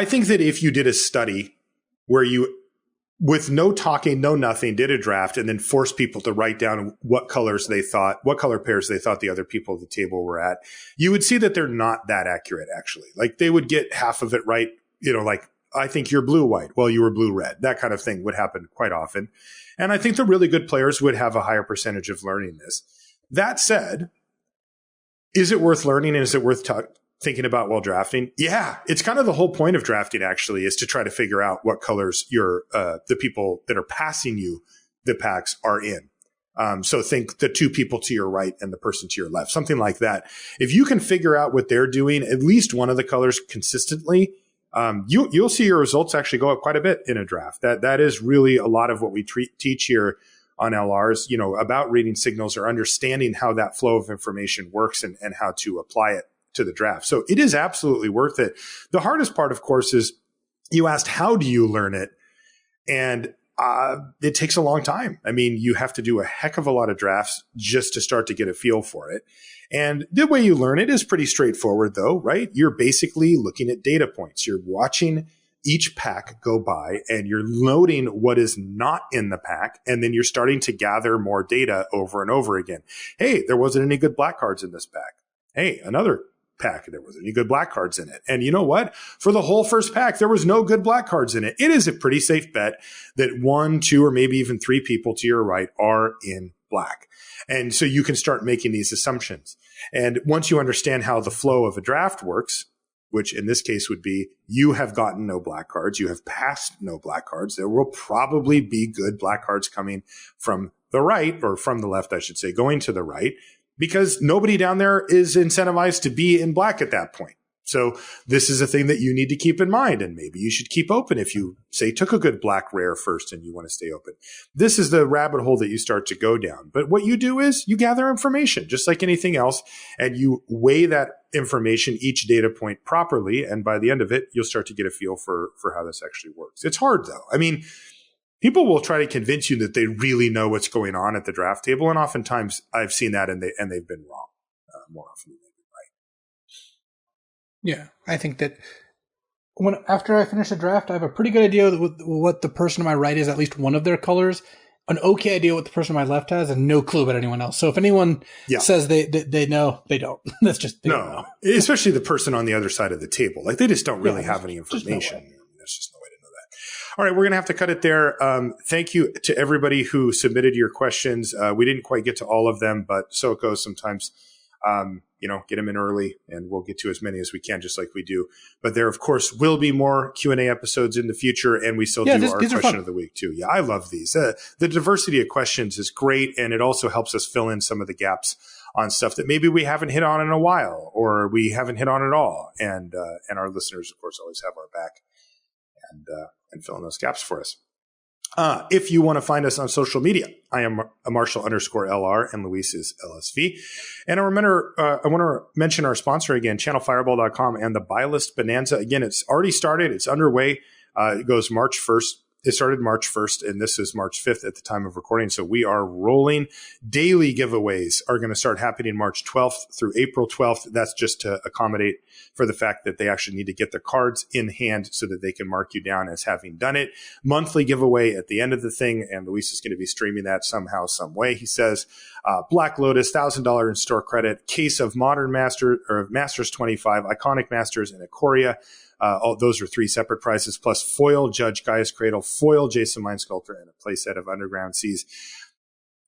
think that if you did a study where you, with no talking, no nothing, did a draft and then forced people to write down what color pairs they thought the other people at the table were at, you would see that they're not that accurate, actually. Like they would get half of it right. Like, I think you're blue-white. Well, you were blue-red. That kind of thing would happen quite often. And I think the really good players would have a higher percentage of learning this. That said, is it worth learning and is it worth thinking about while drafting? Yeah, it's kind of the whole point of drafting, actually, is to try to figure out what colors the people that are passing you the packs are in. So think the two people to your right and the person to your left, something like that. If you can figure out what they're doing, at least one of the colors consistently, you'll see your results actually go up quite a bit in a draft. That is really a lot of what we teach here on LRs, about reading signals or understanding how that flow of information works and how to apply it to the draft. So it is absolutely worth it. The hardest part, of course, is you asked, how do you learn it? And it takes a long time. I mean, you have to do a heck of a lot of drafts just to start to get a feel for it. And the way you learn it is pretty straightforward, though, right? You're basically looking at data points. You're watching each pack go by and you're noting what is not in the pack. And then you're starting to gather more data over and over again. Hey, there wasn't any good black cards in this pack. Hey, another pack, there wasn't any good black cards in it. And you know what? For the whole first pack, there was no good black cards in it. It is a pretty safe bet that 1, 2, or maybe even 3 people to your right are in black. And so you can start making these assumptions. And once you understand how the flow of a draft works, which in this case would be you have gotten no black cards, you have passed no black cards, there will probably be good black cards coming from the right, or from the left, I should say, going to the right, because nobody down there is incentivized to be in black at that point. So this is a thing that you need to keep in mind, and maybe you should keep open if you, say, took a good black rare first and you want to stay open. This is the rabbit hole that you start to go down. But what you do is you gather information, just like anything else, and you weigh that information, each data point, properly, and by the end of it, you'll start to get a feel for how this actually works. It's hard, though. I mean, people will try to convince you that they really know what's going on at the draft table, and oftentimes I've seen that and they've been wrong more often than they've been right. Yeah, I think that after I finish the draft, I have a pretty good idea what the person to my right is, at least one of their colors, an okay idea what the person to my left has, and no clue about anyone else. So if anyone says they know, they don't. That's just they don't know. Especially the person on the other side of the table. Like, they just don't really have any information. There's just no way to know that. All right, we're going to have to cut it there. Thank you to everybody who submitted your questions. We didn't quite get to all of them, but so it goes sometimes. Get them in early and we'll get to as many as we can, just like we do. But there, of course, will be more Q&A episodes in the future, and we still do our question of the week too. Yeah, I love these. The diversity of questions is great, and it also helps us fill in some of the gaps on stuff that maybe we haven't hit on in a while, or we haven't hit on at all. And our listeners, of course, always have our back and fill in those gaps for us. If you want to find us on social media, I am a Marshall_LR and Luis is LSV. And I want to mention our sponsor again, channelfireball.com and the Buy List Bonanza. Again, it's already started. It's underway. It goes March 1st. It started March 1st, and this is March 5th at the time of recording. So we are rolling. Daily giveaways are going to start happening March 12th through April 12th. That's just to accommodate for the fact that they actually need to get their cards in hand so that they can mark you down as having done it. Monthly giveaway at the end of the thing, and Luis is going to be streaming that somehow, some way. He says, Black Lotus, $1,000 in store credit, case of Modern Master or Masters 25, Iconic Masters, and Ikoria. All those are 3 separate prizes, plus foil Judge Gaius Cradle, foil Jason Mind Sculptor, and a playset of Underground Seas.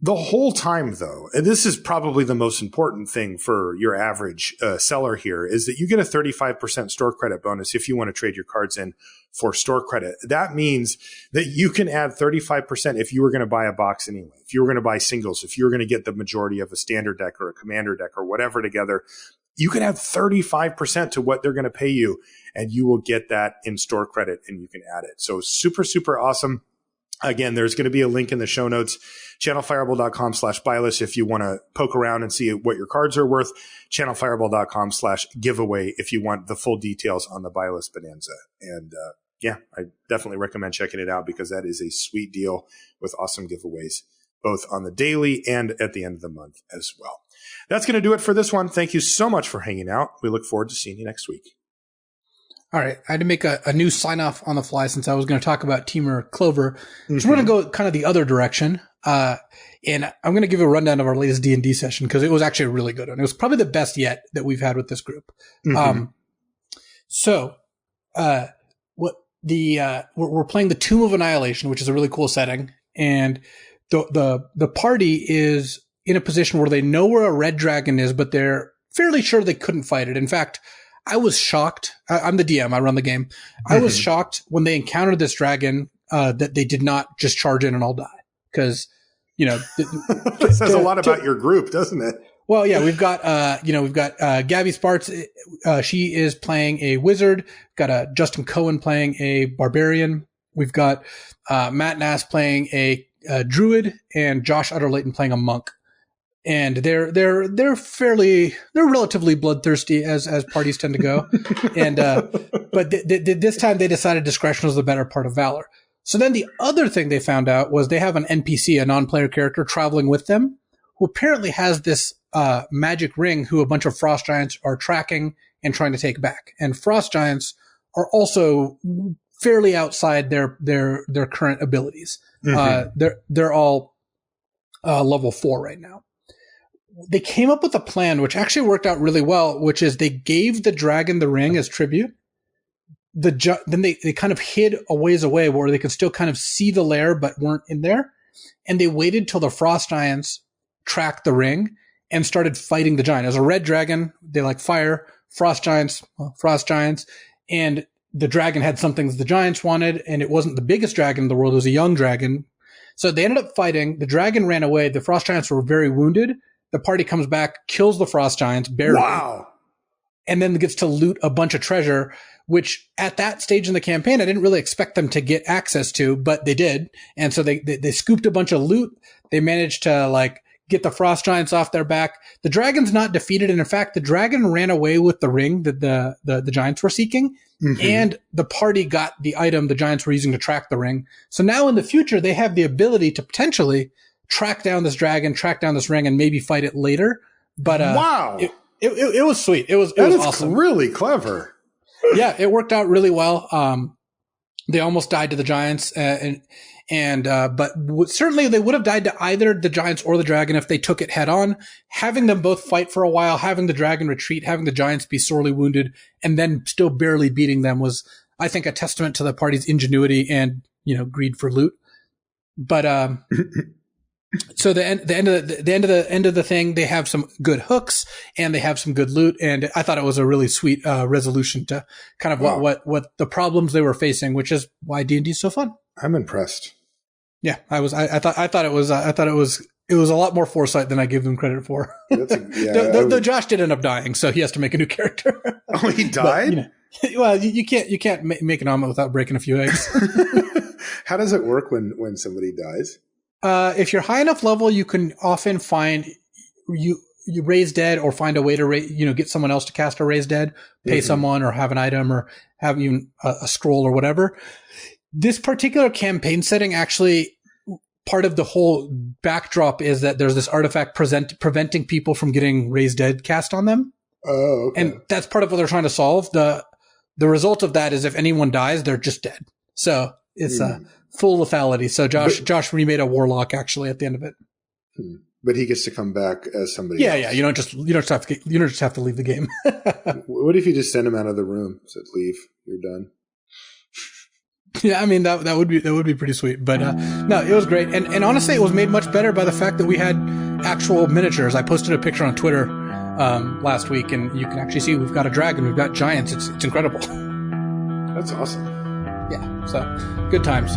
The whole time, though, and this is probably the most important thing for your average seller here, is that you get a 35% store credit bonus if you want to trade your cards in for store credit. That means that you can add 35% if you were going to buy a box anyway, if you were going to buy singles, if you were going to get the majority of a standard deck or a commander deck or whatever together. You can add 35% to what they're going to pay you, and you will get that in store credit, and you can add it. So super, super awesome. Again, there's going to be a link in the show notes, channelfireball.com/buylist if you want to poke around and see what your cards are worth, channelfireball.com/giveaway if you want the full details on the Buy List Bonanza. And I definitely recommend checking it out because that is a sweet deal with awesome giveaways, both on the daily and at the end of the month as well. That's going to do it for this one. Thank you so much for hanging out. We look forward to seeing you next week. All right. I had to make a new sign off on the fly since I was going to talk about Teamer Clover. Mm-hmm. So we're going to go kind of the other direction. And I'm going to give you a rundown of our latest D&D session because it was actually a really good one. It was probably the best yet that we've had with this group. Mm-hmm. We're playing the Tomb of Annihilation, which is a really cool setting. And the party is in a position where they know where a red dragon is, but they're fairly sure they couldn't fight it. In fact, I was shocked. I'm the DM. I run the game. Mm-hmm. I was shocked when they encountered this dragon that they did not just charge in and all die. Because, it says a lot about your group, doesn't it? Well, yeah, we've got Gabby Sparks. She is playing a wizard. Got Justin Cohen playing a barbarian. We've got Matt Nass playing a druid, and Josh Utterlayton playing a monk. and they're relatively bloodthirsty as parties tend to go. And but this time they decided discretion was the better part of valor. So then the other thing they found out was they have an NPC, a non-player character, traveling with them, who apparently has this magic ring who a bunch of frost giants are tracking and trying to take back. And frost giants are also fairly outside their current abilities. Mm-hmm. They're all level 4 right now. They came up with a plan which actually worked out really well, which is they gave the dragon the ring as tribute. Then they kind of hid a ways away where they could still kind of see the lair but weren't in there. And they waited till the frost giants tracked the ring and started fighting the giant. As a red dragon, they like fire. Frost giants. And the dragon had some things the giants wanted, and it wasn't the biggest dragon in the world. It was a young dragon. So they ended up fighting. The dragon ran away. The frost giants were very wounded. The party comes back, kills the frost giants, barely. Wow. And then gets to loot a bunch of treasure, which at that stage in the campaign, I didn't really expect them to get access to, but they did. And so they scooped a bunch of loot. They managed to like get the frost giants off their back. The dragon's not defeated. And in fact, the dragon ran away with the ring that the giants were seeking. Mm-hmm. And the party got the item the giants were using to track the ring. So now in the future, they have the ability to potentially track down this dragon, track down this ring, and maybe fight it later. But wow, it was sweet. It was awesome. Really clever. Yeah, it worked out really well. They almost died to the giants, but certainly they would have died to either the giants or the dragon if they took it head on. Having them both fight for a while, having the dragon retreat, having the giants be sorely wounded, and then still barely beating them was, I think, a testament to the party's ingenuity and greed for loot. But so the end of the thing, they have some good hooks and they have some good loot, and I thought it was a really sweet resolution to kind of what the problems they were facing, which is why D&D is so fun. I'm impressed. Yeah, I thought it was a lot more foresight than I give them credit for. Though Josh did end up dying, so he has to make a new character. Oh, he died? But, well, you can't make an omelet without breaking a few eggs. How does it work when somebody dies? If you're high enough level, you can often find you raise dead or find a way to get someone else to cast a raise dead, pay someone or have an item or have even a scroll or whatever. This particular campaign setting, actually, part of the whole backdrop is that there's this artifact preventing people from getting raised dead cast on them. Oh, okay. And that's part of what they're trying to solve. The result of that is if anyone dies, they're just dead. So it's full lethality. So Josh remade a warlock actually at the end of it. But he gets to come back as somebody else. Yeah. You don't just have to leave the game. What if you just send him out of the room? Said leave, you're done. Yeah, I mean that would be pretty sweet. But no, it was great. And honestly, it was made much better by the fact that we had actual miniatures. I posted a picture on Twitter last week, and you can actually see we've got a dragon, we've got giants. It's incredible. That's awesome. Yeah, so good times.